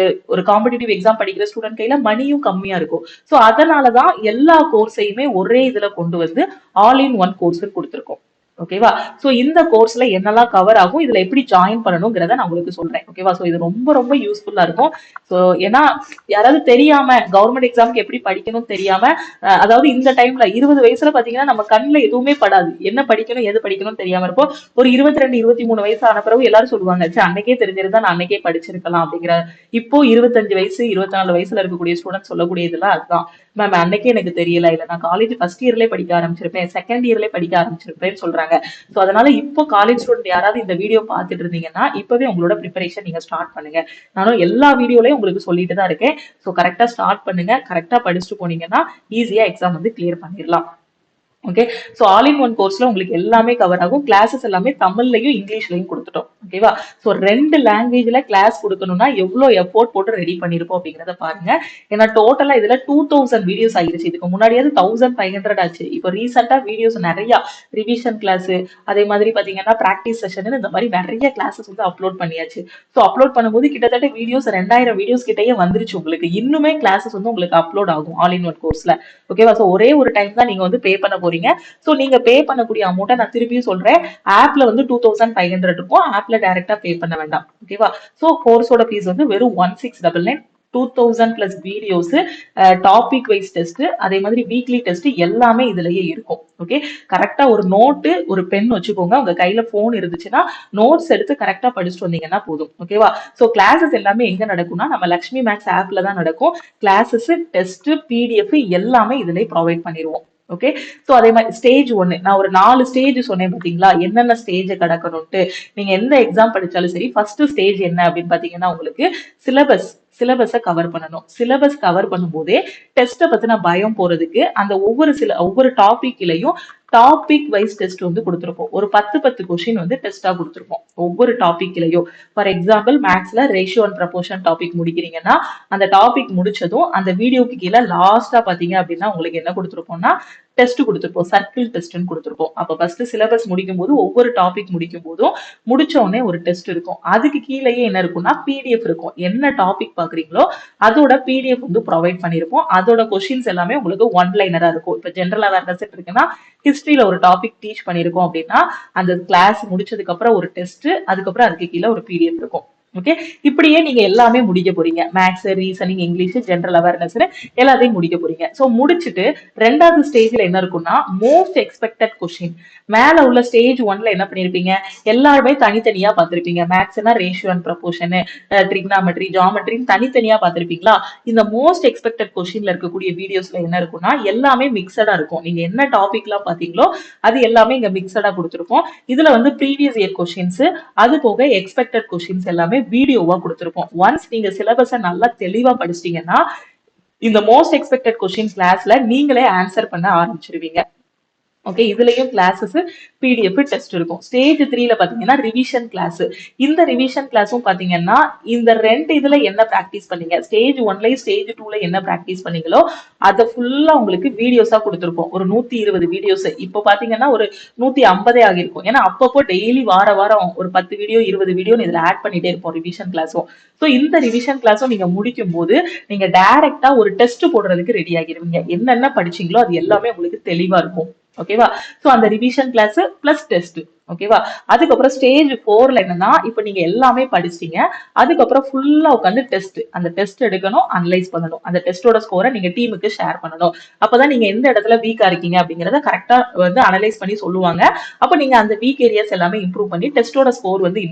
ஒரு காம்படிட்டிவ் எக்ஸாம் படிக்கிற ஸ்டூடெண்ட் கையில மணியும் கம்மியா இருக்கும். ஸோ அதனாலதான் எல்லா கோர்ஸையுமே ஒரே இதுல கொண்டு வந்து ஆல் இன் ஒன் கோர்ஸ் கொடுத்துருக்கோம். ஓகேவா? சோ இந்த கோர்ஸ்ல என்னெல்லாம் கவர் ஆகும், இதுல எப்படி ஜாயின் பண்ணணுங்கிறத நான் உங்களுக்கு சொல்றேன். ஓகேவா? சோ இது ரொம்ப ரொம்ப யூஸ்ஃபுல்லா இருக்கும். சோ ஏன்னா யாராவது தெரியாம கவர்மெண்ட் எக்ஸாமுக்கு எப்படி படிக்கணும் தெரியாம, அதாவது இந்த டைம்ல 20 வயசுல பாத்தீங்கன்னா நம்ம கண்ணுல எதுவுமே படாது, என்ன படிக்கணும் எது படிக்கணும்னு தெரியாம இருப்போம். ஒரு 22-23 வயசு ஆன பிறகு எல்லாரும் சொல்லுவாங்க, அன்னைக்கே தெரிஞ்சிருந்தா நான் அன்னைக்கே படிச்சிருக்கலாம் அப்படிங்கிற. இப்போ 25 வயசு 24 வயசுல இருக்கக்கூடிய ஸ்டூடெண்ட் சொல்லக்கூடிய இதெல்லாம் அதுதான். மேம் அன்னைக்கே எனக்கு தெரியல, இல்ல நான் காலேஜ் ஃபர்ஸ்ட் இயர்லயே படிக்க ஆரம்பிச்சிருப்பேன், செகண்ட் இயர்லயே படிக்க ஆரம்பிச்சிருப்பேன்னு சொல்றாங்க. சோ அதனால இப்போ காலேஜ் ஸ்டூடெண்ட் யாராவது இந்த வீடியோ பார்த்துட்டு இருந்தீங்கன்னா இப்பவே உங்களோட ப்ரிப்பரேஷன் நீங்க ஸ்டார்ட் பண்ணுங்க. நானும் எல்லா வீடியோலயும் உங்களுக்கு சொல்லிட்டு தான் இருக்கேன். சோ கரெக்டா ஸ்டார்ட் பண்ணுங்க. கரெக்டா படிச்சுட்டு போனீங்கன்னா ஈஸியா எக்ஸாம் வந்து கிளியர் பண்ணிடலாம். Okay, so all in one கோர்ஸ்ல உங்களுக்கு எல்லாமே கவர் ஆகும். கிளாஸஸ் எல்லாமே தமிழ்லயும் இங்கிலீஷ்லயும் கொடுத்துட்டோம். ஓகேவா? சோ 2 லாங்குவேஜ்ல கிளாஸ் கொடுக்கணும்னா எவ்வளவு எஃபோர்ட் போட்டு ரெடி பண்ணிருப்போம் அப்படிங்கறத பாருங்க. ஏன்னா டோட்டலா இதுல 2000 வீடியோஸ் ஆயிருச்சு. இதுக்கு முன்னாடியாவது 1500 ஆச்சு. இப்போ ரீசெண்டா வீடியோஸ் நிறைய ரிவிஷன் கிளாஸ், அதே மாதிரி பாத்தீங்கன்னா பிராக்டிஸ் செஷன், இந்த மாதிரி நிறைய கிளாஸஸ் வந்து அப்லோட் பண்ணியாச்சு. சோ அப்லோட் பண்ணும்போது கிட்டத்தட்ட வீடியோஸ் 2000 வீடியோஸ் கிட்டயே வந்துருச்சு. உங்களுக்கு இன்னுமே கிளாஸஸ் வந்து உங்களுக்கு அப்லோட் ஆகும் ஆல் இன் ஒன் கோர்ஸ்ல. ஓகேவா? சோ ஒரே ஒரு டைம் தான் நீங்க வந்து பே பண்ண போறீங்க. சோ நீங்க பே பண்ணக்கூடிய அமௌண்ட்டை நான் திருப்பியும் சொல்றேன், ஆப்ல வந்து 2500 இருக்கும், ஆப்ல டைரக்டா பே பண்ண வேண்டாம். ஓகேவா? சோ கோர்ஸோட ஃபீஸ் வந்து வெறும் 1699. 2000 plus videos, topic wise test, அதே மாதிரி வீக்லி டெஸ்ட் எல்லாமே இதுலயே இருக்கும். ஓகே, கரெக்டா ஒரு நோட்டு ஒரு பென் வச்சுக்கோங்க. உங்க கையில போன் இருந்துச்சுன்னா நோட்ஸ் எடுத்து கரெக்டா படிச்சுட்டு வந்தீங்கன்னா போதும். ஓகேவா? சோ கிளாஸஸ் எல்லாமே எங்க நடக்கும்னா நம்ம லக்ஷ்மி மேக்ஸ் ஆப்ல தான் நடக்கும். கிளாஸஸ், டெஸ்ட், பிடிஎஃப் எல்லாமே இதுலயே ப்ரொவைட் பண்ணிடுவோம். ஓகே, சோ அதே மாதிரி ஸ்டேஜ் 1 நான் ஒரு 4 ஸ்டேஜ் சொன்னேன் பாத்தீங்களா, என்னென்ன ஸ்டேஜ் கடக்கணும்ட்டு. நீங்க எந்த எக்ஸாம் படிச்சாலும் சரி, ஃபர்ஸ்ட் ஸ்டேஜ் என்ன அப்படின்னு பாத்தீங்கன்னா உங்களுக்கு சிலபஸ் சிலபஸை கவர் பண்ணணும். சிலபஸ் கவர் பண்ணும்போதே டெஸ்ட்டை பத்தின பயம் போறதுக்கு அந்த ஒவ்வொரு டாபிக்லயும் டாபிக் வைஸ் டெஸ்ட் வந்து கொடுத்துருப்போம். ஒரு 10 கொஸ்டின் வந்து டெஸ்டா கொடுத்துருப்போம் ஒவ்வொரு டாபிக்லயும். ஃபார் எக்ஸாம்பிள் மேக்ஸ்ல ரேஷியோ அண்ட் ப்ரப்போர்ஷன் டாபிக் முடிக்கிறீங்கன்னா அந்த டாபிக் முடிச்சதும் அந்த வீடியோக்கு கீழே லாஸ்டா பாத்தீங்க அப்படின்னா உங்களுக்கு என்ன கொடுத்துருப்போம்னா டெஸ்ட் கொடுத்துருப்போம். சர்க்கிள் டெஸ்ட்னு கொடுத்துருப்போம். அப்ப ஃபர்ஸ்ட் சிலபஸ் முடிக்கும் போது ஒவ்வொரு டாபிக் முடிக்கும் போதும் முடிச்ச உடனே ஒரு டெஸ்ட் இருக்கும். அதுக்கு கீழேயே என்ன இருக்கும்னா பிடிஎஃப் இருக்கும். என்ன டாபிக் பாக்குறீங்களோ அதோட பிடிஎஃப் வந்து ப்ரொவைட் பண்ணிருப்போம். அதோட கொஸ்டின்ஸ் எல்லாமே உங்களுக்கு ஒன் லைனரா இருக்கும். இப்ப ஜென்ரல் அவேர்னஸ் இருக்குன்னா ஹிஸ்டரியில ஒரு டாபிக் டீச் பண்ணிருக்கோம் அப்படின்னா அந்த கிளாஸ் முடிச்சதுக்கு அப்புறம் ஒரு டெஸ்ட், அதுக்கப்புறம் அதுக்கு கீழே ஒரு பிடிஎஃப் இருக்கும். ஓகே, இப்படியே நீங்க எல்லாமே முடிக்க போறீங்க. Maths, reasoning, English, general awareness எல்லாத்தையும் முடிக்க போறீங்க. சோ முடிச்சுட்டு ரெண்டாவது ஸ்டேஜ்ல என்ன இருக்கும்னா மோஸ்ட் எக்ஸ்பெக்டட் கொஸ்டின். மேல உள்ள ஸ்டேஜ் 1ல என்ன பண்ணிருப்பீங்க, எல்லாருமே தனித்தனியா பார்த்திருப்பீங்க. மேக்ஸ்னா ரேஷியோ அண்ட் ப்ரப்போர்ஷன், ட்ரிக்னாமெட்ரி, ஜியோமெட்ரின்னு தனித்தனியா பார்த்திருப்பீங்களா. இந்த மோஸ்ட் எக்ஸ்பெக்டட் கொஸ்டின்ல இருக்கக்கூடிய வீடியோஸ்ல என்ன இருக்கும்னா எல்லாமே மிக்சடா இருக்கும். நீங்க என்ன டாபிக் எல்லாம் பாத்தீங்களோ அது எல்லாமே இங்க மிக்சடா கொடுத்திருப்போம். இதுல வந்து ப்ரீவியஸ் இயர் கொஸ்டின்ஸ், அது போக எக்ஸ்பெக்டட் கொஸ்டின்ஸ் எல்லாமே வீடியோவா கொடுத்திருப்போம். ஒன்ஸ் நீங்க சிலபஸை நல்லா தெளிவா படிச்சிட்டீங்கன்னா இந்த மோஸ்ட் எக்ஸ்பெக்டட் கொஸ்டின் கிளாஸ்ல நீங்களே ஆன்சர் பண்ண ஆரம்பிச்சிருவீங்க. ஓகே, இதுலயும் கிளாஸஸ், பிடிஎஃப், டெஸ்ட் இருக்கும். ஸ்டேஜ் 3ல பாத்தீங்கன்னா ரிவிஷன் கிளாஸ். இந்த ரிவிஷன் கிளாஸும் பாத்தீங்கன்னா இந்த ரெண்டு இதுல என்ன பிராக்டிஸ் பண்ணீங்க, ஸ்டேஜ் 1லயும் ஸ்டேஜ் 2ல என்ன பிராக்டிஸ் பண்ணீங்களோ அதை ஃபுல்லா உங்களுக்கு வீடியோஸா கொடுத்துருப்போம். ஒரு 120 வீடியோஸ். இப்போ பாத்தீங்கன்னா ஒரு 150 ஆகிருக்கும். ஏன்னா அப்பப்போ டெய்லி வார வாரம் ஒரு 10 வீடியோ 20 வீடியோ இதுல ஆட் பண்ணிட்டே இருப்போம் ரிவிஷன் கிளாஸும். ஸோ இந்த ரிவிஷன் கிளாஸும் நீங்க முடிக்கும் போது நீங்க டைரக்டா ஒரு டெஸ்ட் போடுறதுக்கு ரெடி ஆகிருவீங்க. என்னென்ன படிச்சீங்களோ அது எல்லாமே உங்களுக்கு தெளிவா இருக்கும். ஓகேவா? சோ அந்த ரிவிஷன் கிளாஸ் பிளஸ் டெஸ்ட். ஓகேவா? அதுக்கப்புறம் ஸ்டேஜ் 4ல என்னன்னா இப்ப நீங்க எல்லாமே படிச்சிட்டீங்க. அதுக்கப்புறம் ஃபுல்லா உட்காந்து டெஸ்ட். அந்த டெஸ்ட் எடுக்கணும், அனலைஸ் பண்ணணும். அந்த டெஸ்டோட ஸ்கோரை நீங்க டீமுக்கு ஷேர் பண்ணணும். அப்பதான் நீங்க எந்த இடத்துல வீக்கா இருக்கீங்க அப்படிங்கறத கரெக்டா வந்து அனலைஸ் பண்ணி சொல்லுவாங்க. அப்ப நீங்க அந்த வீக் ஏரியாஸ் எல்லாமே இம்ப்ரூவ் பண்ணி டெஸ்டோட ஸ்கோர் வந்து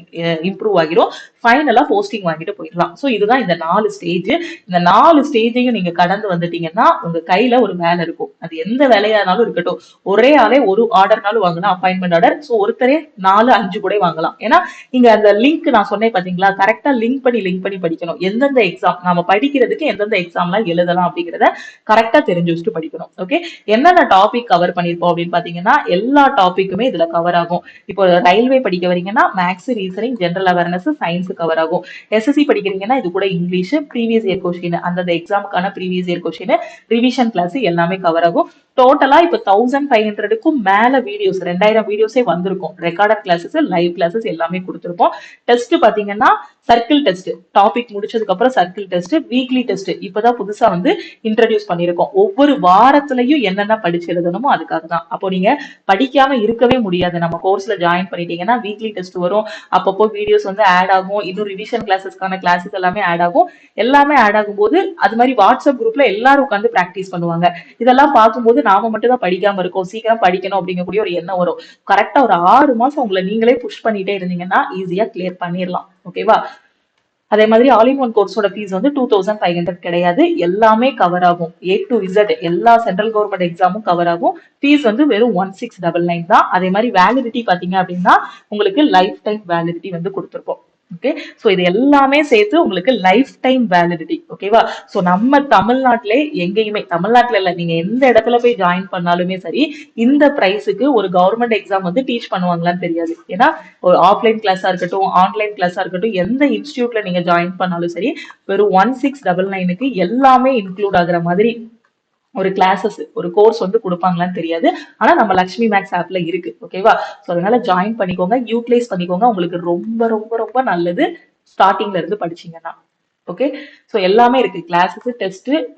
இம்ப்ரூவ் ஆகிரும். ஃபைனலா போஸ்டிங் வாங்கிட்டு போயிடலாம். சோ இதுதான் இந்த 4 ஸ்டேஜ். இந்த 4 ஸ்டேஜையும் நீங்க கடந்து வந்துட்டீங்கன்னா உங்க கையில ஒரு வேலை இருக்கும். அது எந்த வேலையானாலும் இருக்கட்டும். ஒரே ஆளே ஒரு ஆர்டர்னாலும் வாங்கலாம், அப்பாயின்மெண்ட் ஆர்டர். சோ ஒருத்தரே 4, 5 கூட வாங்கலாம். ஏன்னா இங்க அந்த லிங்க் நான் சொன்னேன் பாத்தீங்களா, கரெக்டா லிங்க் பண்ணி படிக்கணும். எந்தெந்த எக்ஸாம் நாம படிக்கிறதுக்கு எந்தெந்த எக்ஸாம்லாம் எழுதலாம் அப்படிங்கறத கரெக்டா தெரிஞ்சு வச்சுட்டு படிக்கணும். ஓகே, என்னென்ன டாபிக் கவர் பண்ணிருப்போம் அப்படின்னு பாத்தீங்கன்னா எல்லா டாபிக்குமே இதுல கவர் ஆகும். இப்போ ரயில்வே படிக்க வரீங்கன்னா maths, reasoning, general awareness, science cover ஆகும். எஸ்எஸ்சி படிக்கிறீங்கன்னா இது கூட இங்கிலீஷ், ப்ரீவியஸ் இயர் கொஸ்டின், அந்தந்த எக்ஸாமுக்கான previous year question, revision class எல்லாமே கவர் ஆகும். டோட்டலா இப்ப 1500க்கும் மேல வீடியோஸ், 2000 வீடியோஸே வந்திருக்கும். ரெக்கார்டட் கிளாஸஸ், லைவ் கிளாஸஸ் எல்லாமே கொடுத்திருப்போம். டெஸ்ட் பாத்தீங்கன்னா சர்க்கிள் டெஸ்ட், டாபிக் முடிச்சதுக்கு அப்புறம் சர்க்கிள் டெஸ்ட், வீக்லி டெஸ்ட் இப்பதான் புதுசா வந்து இன்ட்ரடியூஸ் பண்ணிருக்கோம். ஒவ்வொரு வாரத்திலையும் என்னென்ன படிச்சு எழுதணுமோ அதுக்காக தான். அப்போ நீங்க படிக்காம இருக்கவே முடியாது. நம்ம கோர்ஸ்ல ஜாயின் பண்ணிட்டீங்கன்னா வீக்லி டெஸ்ட் வரும். அப்பப்போ வீடியோஸ் வந்து ஆட் ஆகும். இன்னும் ரிவிஷன் கிளாஸஸ்க்கான கிளாஸஸ் எல்லாமே ஆட் ஆகும். எல்லாமே ஆட் ஆகும் போது அது மாதிரி வாட்ஸ்அப் குரூப்ல எல்லாரும் உட்காந்து பிராக்டிஸ் பண்ணுவாங்க. இதெல்லாம் பார்க்கும்போது நாம மட்டும் தான் படிக்காம இருக்கோம், சீக்கிரம் படிக்கணும் அப்படிங்கக்கூடிய ஒரு எண்ணம் வரும். கரெக்டா ஒரு 6 மாசம் உங்களை நீங்களே புஷ் பண்ணிட்டே இருந்தீங்கன்னா ஈஸியா கிளியர் பண்ணிடலாம். ஓகேவா? அதே மாதிரி ஆல் இன் ஒன் கோர்ஸோட ஃபீஸ் வந்து 2500 கிடையாது. எல்லாமே கவர் ஆகும். A to Z எல்லா சென்ட்ரல் கவர்மெண்ட் எக்ஸாமும் கவர் ஆகும். ஃபீஸ் வந்து வெறும் 1699 தான். அதே மாதிரி வேலிடிட்டி பாத்தீங்க அப்படின்னா உங்களுக்கு லைஃப் டைம் வேலிடிட்டி வந்து கொடுத்துருப்போம். ஓகே, சோ இது எல்லாமே சேர்த்து உங்களுக்கு லைஃப் டைம் வேலிடிட்டி. ஓகேவா? சோ நம்ம தமிழ்நாட்டிலே எங்கேயுமே, தமிழ்நாட்டுல இல்ல நீங்க எந்த இடத்துல போய் ஜாயின் பண்ணாலுமே சரி, இந்த பிரைஸுக்கு ஒரு கவர்மெண்ட் எக்ஸாம் வந்து டீச் பண்ணுவாங்களான்னு தெரியாது. ஏன்னா ஒரு ஆஃப்லைன் கிளாஸா இருக்கட்டும், ஆன்லைன் கிளாஸா இருக்கட்டும், எந்த இன்ஸ்டியூட்ல நீங்க ஜாயின் பண்ணாலும் சரி வெறும் 1699க்கு எல்லாமே இன்க்ளூட் ஆகுற மாதிரி ஒரு கிளாஸஸ், ஒரு கோர்ஸ் வந்து கொடுப்பாங்களான்னு தெரியாது. ஆனா நம்ம லக்ஷ்மி மேக்ஸ் ஆப்ல இருக்கு. ஓகேவா? சோ அதனால ஜாயின் பண்ணிக்கோங்க, யூட்டிலைஸ் பண்ணிக்கோங்க. உங்களுக்கு ரொம்ப ரொம்ப ரொம்ப நல்லது ஸ்டார்டிங்ல இருந்து படிச்சீங்கன்னா. ஓகே. ஸோ எல்லாமே இருக்கு. கிளாஸஸ்,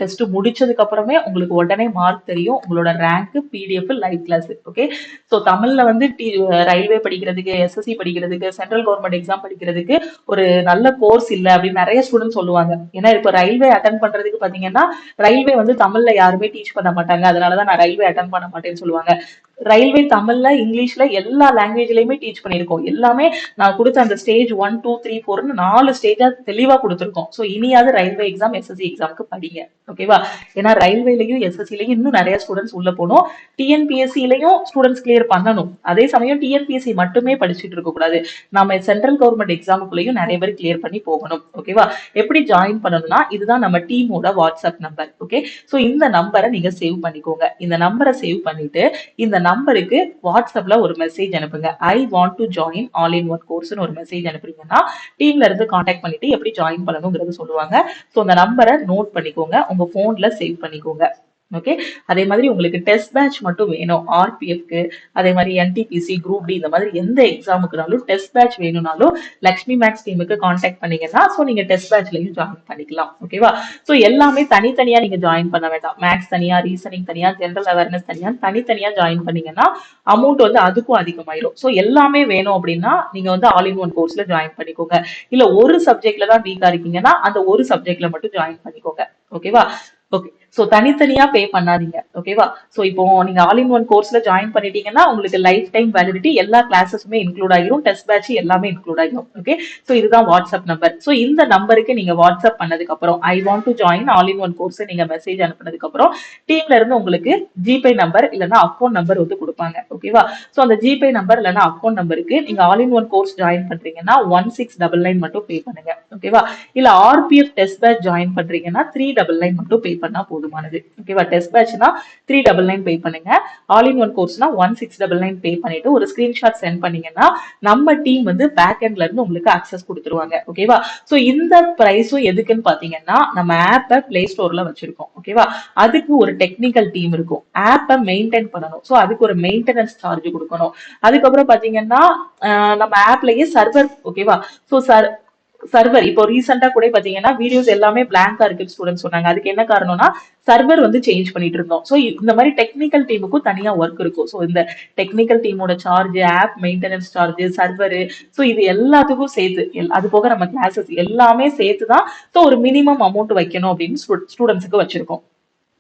டெஸ்ட் முடிச்சதுக்கு அப்புறமே உங்களுக்கு உடனே மார்க் தெரியும். உங்களோட rank, PDF, live class. Okay. So தமிழ்ல வந்து ரயில்வே படிக்கிறதுக்கு, எஸ்எஸ்சி படிக்கிறதுக்கு, சென்ட்ரல் கவர்மெண்ட் எக்ஸாம் படிக்கிறதுக்கு ஒரு நல்ல கோர்ஸ் இல்ல அப்படின்னு நிறைய ஸ்டூடெண்ட் சொல்லுவாங்க. ஏன்னா இப்போ ரயில்வே அட்டன் பண்றதுக்கு பாத்தீங்கன்னா ரயில்வே வந்து தமிழ்ல யாருமே டீச் பண்ண மாட்டாங்க. அதனாலதான் நான் ரயில்வே அட்டன் பண்ண மாட்டேன்னு சொல்லுவாங்க. ரயில்வே தமிழ்ல, இங்கிலீஷ்ல எல்லா லாங்குவேஜ்லயுமே டீச் பண்ணியிருக்கோம். எல்லாமே நான் கொடுத்த அந்த ஸ்டேஜ் 1, 2, 3, 4ன்னு 4 ஸ்டேஜா தெளிவா கொடுத்துருக்கோம். ஸோ இனியாவது ரயில்வே எக்ஸாம், எஸ்எஸ்சி எக்ஸாமுக்கு படிங்க. ஓகேவா? ஏன்னா ரயில்வேலையும் எஸ்எஸ்சிலையும் இன்னும் நிறைய ஸ்டூடெண்ட்ஸ் உள்ள போகணும். டிஎன்பிஎஸ்சிலையும் ஸ்டூடெண்ட்ஸ் கிளியர் பண்ணணும். அதே சமயம் டிஎன்பிஎஸ்சி மட்டுமே படிச்சுட்டு இருக்க கூடாது. நம்ம சென்ட்ரல் கவர்மெண்ட் எக்ஸாமுக்குள்ளேயும் நிறைய பேர் கிளியர் பண்ணி போகணும். ஓகேவா? எப்படி ஜாயின் பண்ணணும்னா இதுதான் நம்ம டீமோட வாட்ஸ்அப் நம்பர். ஓகே. ஸோ இந்த நம்பரை நீங்க சேவ் பண்ணிக்கோங்க. இந்த நம்பரை சேவ் பண்ணிட்டு இந்த நம்பருக்கு வாட்ஸ்அப்ல ஒரு மெசேஜ் அனுப்புங்க. I want to join all in one கோர்ஸ்னு ஒரு மெசேஜ் அனுப்புறீங்கன்னா டீம்ல இருந்து கான்டாக்ட் பண்ணிட்டு எப்படி ஜாயின் பண்ணணுங்கிறது சொல்லுவாங்க. ஸோ அந்த நம்பரை நோட் பண்ணிக்கோங்க, உங்க போன்ல சேவ் பண்ணிக்கோங்க. ஓகே. அதே மாதிரி உங்களுக்கு டெஸ்ட் பேட்ச் மட்டும் வேணும் ஆர்பிஎஃப்க்கு, அதே மாதிரி என்டிபிசி, குரூப் டி, இந்த மாதிரி எந்த எக்ஸாமுக்குனாலும் டெஸ்ட் பேட்ச் வேணும்னாலும் லக்ஷ்மி மேக்ஸ் டீமுக்கு கான்டாக்ட் பண்ணீங்கன்னா ஸோ நீங்க டெஸ்ட் பேட்ச்லயும் ஜாயின் பண்ணிக்கலாம். ஓகேவா? ஸோ எல்லாமே தனித்தனியா நீங்க ஜாயின் பண்ண வேண்டாம். மேக்ஸ் தனியா, ரீசனிங் தனியா, ஜென்ரல் அவேர்னஸ் தனியா, தனித்தனியா ஜாயின் பண்ணீங்கன்னா அமௌண்ட் வந்து அதுக்கும் அதிகமாயிரும். ஸோ எல்லாமே வேணும் அப்படின்னா நீங்க வந்து ஆல் இன் ஒன் கோர்ஸ்ல ஜாயின் பண்ணிக்கோங்க. இல்ல ஒரு சப்ஜெக்ட்ல தான் வீக்கா இருக்கீங்கன்னா அந்த ஒரு சப்ஜெக்ட்ல மட்டும் ஜாயின் பண்ணிக்கோங்க. ஓகேவா? ஓகே. ஸோ தனித்தனியா பே பண்ணாதீங்க. ஓகேவா? ஸோ இப்போ நீங்க ஆல் இன் ஒன் கோர்ஸ்ல ஜாயின் பண்ணிட்டீங்கன்னா உங்களுக்கு லைஃப் டைம் வேலிடிட்டி, எல்லா கிளாஸஸுமே இன்க்ளூட் ஆகிரும், டெஸ்ட் பேட்ச் எல்லாமே இன்க்ளூட் ஆகிரும். ஓகே. ஸோ இதுதான் வாட்ஸ்அப் நம்பர். ஸோ இந்த நம்பருக்கு நீங்க வாட்ஸ்அப் பண்ணதுக்கு அப்புறம் ஐ want to join all in one course நீங்க மெசேஜ் அனுப்புனதுக்கு அப்புறம் டீம்ல இருந்து உங்களுக்கு ஜிபே நம்பர் இல்லைன்னா அக்கௌண்ட் நம்பர் வந்து கொடுப்பாங்க. ஓகேவா? ஸோ அந்த ஜிபே நம்பர் இல்லைன்னா அக்கௌண்ட் நம்பருக்கு நீங்க all in one course join பண்றீங்கன்னா 1699 மட்டும் பே பண்ணுங்க. ஓகேவா? இல்ல ஆர்பிஎஃப் டெஸ்ட் பேட்ச் ஜாயின் பண்றீங்கன்னா 399 மட்டும் பே பண்ணா போதுமானது. ஓகேவா? டெஸ்ட் பேட்ச்னா 399 பே பண்ணுங்க. ஆல் இன் ஒன் கோர்ஸ்னா 1699 பே பண்ணிட்டு ஒரு ஸ்கிரீன்ஷாட் சென்ட் பண்ணீங்கன்னா நம்ம டீம் வந்து பேக் எண்ட்ல இருந்து உங்களுக்கு அக்சஸ் கொடுத்துருவாங்க. ஓகேவா? சோ இந்த பிரைஸும் எதுக்குன்னு பாத்தீங்கன்னா நம்ம ஆப்பை பிளே ஸ்டோர்ல வச்சிருக்கோம். ஓகேவா? அதுக்கு ஒரு டெக்னிக்கல் டீம் இருக்கும். ஆப்பை மெயின்டைன் பண்ணணும். சோ அதுக்கு ஒரு மெயின்டெனன்ஸ் சார்ஜ் கொடுக்கணும். அதுக்கப்புறம் பாத்தீங்கன்னா நம்ம ஆப்லயே சர்வர். ஓகேவா? சோ சர்வர் இப்போ ரீசெண்டா கூட பாத்தீங்கன்னா வீடியோஸ் எல்லாமே பிளாங்கா இருக்கு ஸ்டூடெண்ட் சொன்னாங்க. அதுக்கு என்ன காரணம்னா சர்வர் வந்து சேஞ்ச் பண்ணிட்டு இருந்தோம். சோ இந்த மாதிரி டெக்னிக்கல் டீமுக்கும் தனியா ஒர்க் இருக்கும். சோ இந்த டெக்னிக்கல் டீமோட charge, app maintenance charge, server, so இது எல்லாத்துக்கும் சேர்த்து அது போக நம்ம கிளாஸஸ் எல்லாமே சேர்த்துதான் சோ ஒரு மினிமம் அமௌண்ட் வைக்கணும் அப்படின்னு ஸ்டூடெண்ட்ஸுக்கு வச்சிருக்கோம்.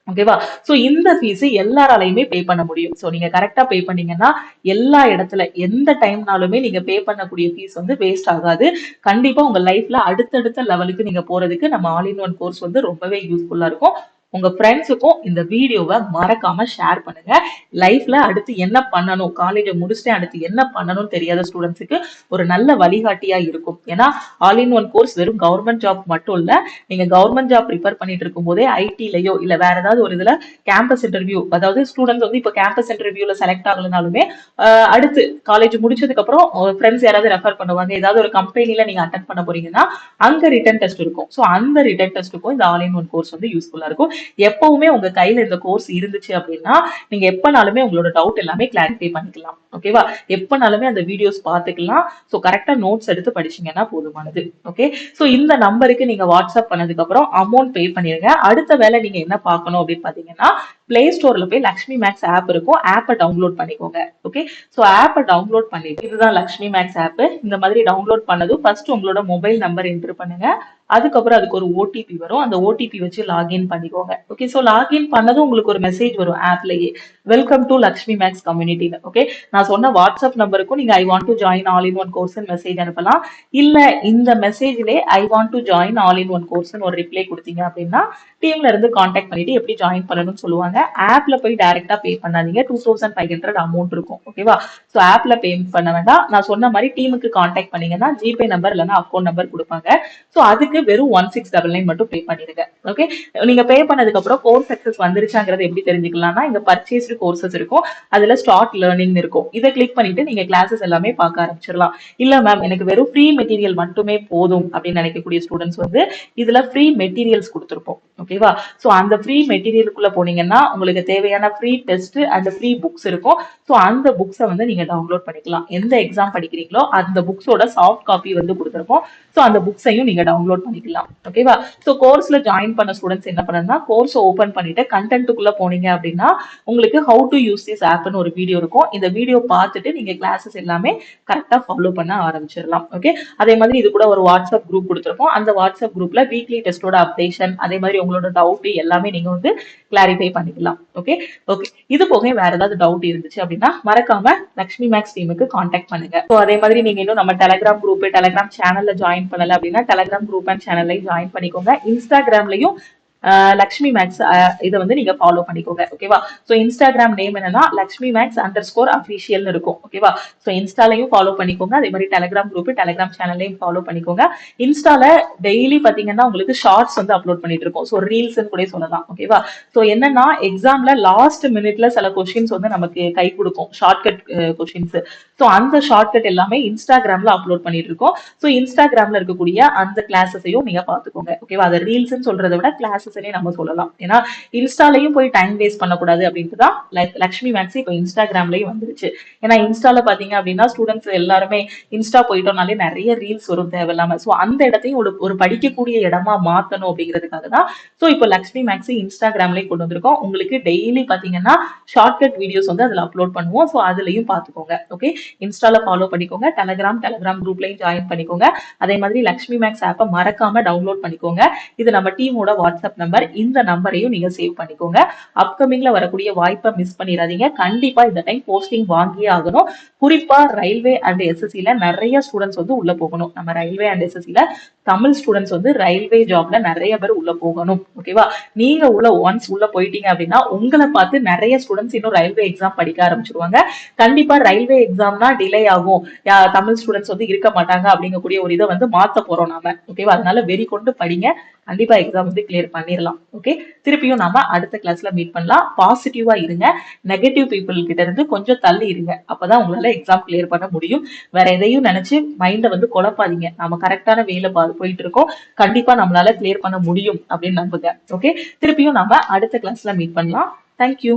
ஓகேவா? சோ இந்த ஃபீஸ் எல்லாராலையுமே பே பண்ண முடியும். சோ நீங்க கரெக்டா பே பண்ணீங்கன்னா எல்லா இடத்துல எந்த டைம்னாலுமே நீங்க பே பண்ணக்கூடிய ஃபீஸ் வந்து வேஸ்ட் ஆகாது. கண்டிப்பா உங்க லைஃப்ல அடுத்தடுத்த லெவலுக்கு நீங்க போறதுக்கு நம்ம ஆல் இன் ஒன் கோர்ஸ் வந்து ரொம்பவே யூஸ்ஃபுல்லா இருக்கும். உங்க ஃப்ரெண்ட்ஸுக்கும் இந்த வீடியோவை மறக்காம ஷேர் பண்ணுங்க. லைஃப்ல அடுத்து என்ன பண்ணணும், காலேஜை முடிச்சுட்டு அடுத்து என்ன பண்ணணும்னு தெரியாத ஸ்டூடெண்ட்ஸுக்கு ஒரு நல்ல வழிகாட்டியா இருக்கும். ஏன்னா ஆல் இன் ஒன் கோர்ஸ் வெறும் கவர்மெண்ட் ஜாப் மட்டும் இல்ல, நீங்க கவர்மெண்ட் ஜாப் ப்ரிப்பேர் பண்ணிட்டு இருக்கும் போதே ஐடிலயோ இல்ல வேற ஏதாவது ஒரு இதுல கேம்பஸ் இன்டர்வியூ, அதாவது ஸ்டூடெண்ட்ஸ் வந்து இப்ப கேம்பஸ் இன்டர்வியூல செலக்ட் ஆகலனாலுமே அடுத்து காலேஜ் முடிச்சதுக்கு அப்புறம் ஃப்ரெண்ட்ஸ் யாராவது ரெஃபர் பண்ணுவாங்க. ஏதாவது ஒரு கம்பெனில நீங்க அட்டென்ட் பண்ண போறீங்கன்னா அங்க ரிட்டன் டெஸ்ட் இருக்கும். சோ அந்த ரிட்டன் டெஸ்ட்டுக்கும் இந்த ஆல் இன் ஒன் கோர்ஸ் வந்து யூஸ்ஃபுல்லா இருக்கும். எப்பவுமே உங்க கையில இந்த கோர்ஸ் இருந்துச்சு அப்படின்னா நீங்க எப்பனாலுமே உங்களோட டவுட் எல்லாமே கிளாரிஃபை பண்ணிக்கலாம். ஓகேவா? எப்பனாலுமே அந்த வீடியோஸ் பாத்துக்கலாம். சோ கரெக்டா நோட்ஸ் எடுத்து படிச்சீங்கன்னா போதுமானது. ஓகே. சோ இந்த நம்பருக்கு நீங்க வாட்ஸ்அப் பண்ணதுக்கு அப்புறம் அமௌண்ட் பே பண்ணிருங்க. அடுத்த வேலை நீங்க என்ன பார்க்கணும் அப்படின்னு பாத்தீங்கன்னா பிளே ஸ்டோர்ல போய் லக்ஷ்மி மேக்ஸ் ஆப் இருக்கும். ஆப்பை டவுன்லோட் பண்ணிக்கோங்க. ஓகே. சோ ஆப்பை டவுன்லோட் பண்ணிட்டு இதுதான் லக்ஷ்மி மேக்ஸ் ஆப். இந்த மாதிரி டவுன்லோட் பண்ணதும் ஃபர்ஸ்ட் உங்களோட மொபைல் நம்பர் என்டர் பண்ணுங்க. அதுக்கப்புறம் அதுக்கு ஒரு ஓடிபி வரும். அந்த ஓடிபி வச்சு லாகின் பண்ணிக்கோங்க. ஓகே. சோ லாகின் பண்ணதும் உங்களுக்கு ஒரு மெசேஜ் வரும் ஆப்லயே, welcome to Lakshmi maths community. Okay. நான் சொன்ன வாட்ஸ்அப் நம்பருக்கும் நீங்க I want to join all in one course message அனுப்பலாம். இல்ல இந்த மெசேஜ்ல I want to join all in one course ஒரு ரிப்ளை கொடுத்தீங்க அப்படின்னா டீம்ல இருந்து கான்டாக்ட் பண்ணிட்டு எப்படி ஜாயின் பண்ணணும்னு சொல்லுவாங்க. ஆப்ல போய் டைரக்டா பே பண்ணாதீங்க. 2500 அமௌண்ட் இருக்கும். ஓகேவா? சோ ஆப்ல பே பண்ண வேண்டாம். நான் சொன்ன மாதிரி டீமுக்கு கான்டாக்ட் பண்ணீங்கன்னா ஜிபே நம்பர் இல்லைன்னா அக்கௌண்ட் நம்பர் கொடுப்பாங்க. சோ அதுக்கு வெறும் 1699 மட்டும் பே பண்ணிருங்க. ஓகே. நீங்க பே பண்ணதுக்கு அப்புறம் கோர்ஸ் சக்சஸ் வந்துருச்சாங்கிறது எப்படி தெரிஞ்சுக்கலாம்னா இங்க பர்ச்சேஸ்டு கோர்சஸ் இருக்கும். அதுல ஸ்டார்ட் லேர்னிங் இருக்கும். இதை கிளிக் பண்ணிட்டு நீங்க கிளாஸஸ் எல்லாமே பார்க்க ஆரம்பிச்சிடலாம். இல்ல மேம் எனக்கு வெறும் ஃப்ரீ மெட்டீரியல் மட்டுமே போதும் அப்படின்னு நினைக்கக்கூடிய ஸ்டூடெண்ட்ஸ் வந்து இதுல ஃப்ரீ மெட்டீரியல்ஸ் கொடுத்துருப்போம். ஓகேவா? சோ அந்த ஃப்ரீ மெட்டீரியலுக்குள்ள போனீங்கன்னா உங்களுக்கு தேவையான free test and free books இருக்கும். சோ அந்த புக்ஸை வந்து நீங்க டவுன்லோட் பண்ணிக்கலாம். எந்த எக்ஸாம் படிக்கிறீங்களோ அந்த புக்ஸோட சாஃப்ட் காப்பி வந்து கொடுத்துருக்கோம். சோ அந்த புக்ஸையும் நீங்க டவுன்லோட் பண்ணிக்கலாம். ஓகேவா? சோ கோர்ஸ்ல ஜாயின் பண்ண ஸ்டூடெண்ட்ஸ் என்ன பண்ணணும்னா கோர்ஸ் ஓபன் பண்ணிட்டு கண்டென்ட்டுக்குள்ள போனீங்க அப்படின்னா உங்களுக்கு ஹவு டு யூஸ் திஸ் ஆப்னு ஒரு வீடியோ இருக்கும். இந்த வீடியோ பார்த்துட்டு நீங்க கிளாஸஸ் எல்லாமே கரெக்டா ஃபாலோ பண்ண ஆரம்பிச்சிடலாம். ஓகே, அதே மாதிரி இது கூட ஒரு வாட்ஸ்அப் குரூப் கொடுத்துருக்கோம். அந்த வாட்ஸ்அப் குரூப்ல வீக்லி டெஸ்டோட அப்டேஷன் அதே மாதிரி உங்களோட டவுட் எல்லாமே நீங்க வந்து கிளாரிஃபை பண்ணிக்கலாம். ஓகே ஓகே, இது போக வேற ஏதாவது டவுட் இருந்துச்சு அப்படின்னா மறக்காம லக்ஷ்மி மேக்ஸ் டீமுக்கு காண்டாக்ட் பண்ணுங்க. ஸோ அதே மாதிரி நீங்க இன்னும் நம்ம டெலிகிராம் குரூப் டெலிகிராம் சேனல்ல ஜாயின் பண்ணல அப்படின்னா டெலிகிராம் குரூப் அண்ட் சேனல்லையும் ஜாயின் பண்ணிக்கோங்க. இன்ஸ்டாகிராம்லயும் லக்ஷ்மி மேக்ஸ் இதை வந்து நீங்க ஃபாலோ பண்ணிக்கோங்க. ஓகேவா? சோ இன்ஸ்டாகிராம் நேம் என்னன்னா லக்ஷ்மி மேக்ஸ் _official இருக்கும். ஓகேவா? சோ இன்ஸ்டாலையும் ஃபாலோ பண்ணிக்கோங்க. அதே மாதிரி டெலிகிராம் குரூப் டெலிகிராம் சேனல்லையும் ஃபாலோ பண்ணிக்கோங்க. இன்ஸ்டால டெய்லி பாத்தீங்கன்னா உங்களுக்கு ஷார்ட்ஸ் வந்து அப்லோட் பண்ணிட்டு இருக்கோம். சோ ரீல்ஸ் கூட சொல்லலாம். ஓகேவா? சோ என்னன்னா எக்ஸாம்ல லாஸ்ட் மினிட்ல சில கொஸ்டின்ஸ் வந்து நமக்கு கை கொடுக்கும், ஷார்ட்கட் கொஸ்டின்ஸ். சோ அந்த ஷார்ட்கட் எல்லாமே இன்ஸ்டாகிராம்ல அப்லோட் பண்ணிட்டு இருக்கோம். சோ இன்ஸ்டாகிராம்ல இருக்கக்கூடிய அந்த கிளாஸஸையும் நீங்க பாத்துக்கோங்க. ஓகேவா? அதை ரீல்ஸ் சொல்றதை விட கிளாஸஸ் நம்ம சொல்லலாம். ஏன்னா இன்ஸ்டாலையும் போய் டைம் வேஸ்ட் பண்ணக்கூடாது அப்படின்ட்டு தான் லக்ஷ்மி மேக்ஸ் இப்போ இன்ஸ்டாகிராம்லயும் வந்துருச்சு. ஏன்னா இன்ஸ்டால பாத்தீங்க அப்படின்னா ஸ்டூடெண்ட்ஸ் எல்லாருமே இன்ஸ்டா போயிட்டோம்னாலே நிறைய ரீல்ஸ் வரும் தேவையில்லாம. சோ அந்த இடத்தையும் ஒரு படிக்கக்கூடிய இடமா மாத்தணும் அப்படிங்கிறதுக்காக தான் சோ இப்போ லக்ஷ்மி மேக்ஸ் இன்ஸ்டாகிராம்லயும் கொண்டு வந்திருக்கோம். உங்களுக்கு டெய்லி பாத்தீங்கன்னா ஷார்ட்கட் வீடியோஸ் வந்து அதுல அப்லோட் பண்ணுவோம். சோ அதுலயும் பாத்துக்கோங்க. ஓகே, இன்ஸ்டால ஃபாலோ பண்ணிக்கோங்க. டெலிகிராம் குரூப்லயும் ஜாயின் பண்ணிக்கோங்க. அதே மாதிரி லக்ஷ்மி மேக்ஸ் ஆப்பை மறக்காம டவுன்லோட் பண்ணிக்கோங்க. இது நம்ம டீமோட வாட்ஸ்அப் நம்பர். இந்த நம்பரையும் நீங்க சேவ் பண்ணிக்கோங்க. அப்கமிங்ல வரக்கூடிய வாய்ப்பை மிஸ் பண்ணிடாதீங்க. கண்டிப்பா இந்த டைம் போஸ்டிங் வாங்கியே ஆகணும். குறிப்பா ரயில்வே அண்ட் எஸ்எஸ்சில நிறைய ஸ்டூடெண்ட்ஸ் வந்து உள்ள போகணும். நம்ம ரயில்வே அண்ட் எஸ்எஸ்சில தமிழ் ஸ்டூடெண்ட்ஸ் வந்து ரயில்வே ஜாப்ல நிறைய பேர் உள்ள போகணும். ஓகேவா? நீங்க ஒன்ஸ் உள்ள போயிட்டீங்க அப்படின்னா உங்களை பார்த்து நிறைய ஸ்டூடெண்ட்ஸ் இன்னும் ரயில்வே எக்ஸாம் படிக்க ஆரம்பிச்சிருவாங்க. கண்டிப்பா ரயில்வே எக்ஸாம்னா டிலே ஆகும், தமிழ் ஸ்டூடெண்ட்ஸ் வந்து இருக்க மாட்டாங்க அப்படிங்கக்கூடிய ஒரு இதை வந்து மாத்த போறோம் நாம. ஓகேவா? அதனால வெறி கொண்டு படிங்க. கண்டிப்பா எக்ஸாம் வந்து கிளியர் பண்ணிடலாம். ஓகே, திருப்பியும் நாம அடுத்த கிளாஸ்ல மீட் பண்ணலாம். பாசிட்டிவா இருங்க. நெகட்டிவ் பீப்புள் கிட்ட இருந்து கொஞ்சம் தள்ளி இருங்க. அப்பதான் உங்களால எக்ஸாம் கிளியர் பண்ண முடியும். வேற எதையும் நினைச்சு மைண்ட வந்து குழப்பாதீங்க. நாம கரெக்டான வேலை போயிட்டு இருக்கோம். கண்டிப்பா நம்மளால கிளியர் பண்ண முடியும் அப்படின்னு நம்புங்க. ஓகே, திருப்பியும் நாம அடுத்த கிளாஸ்ல மீட் பண்ணலாம். தேங்க்யூ.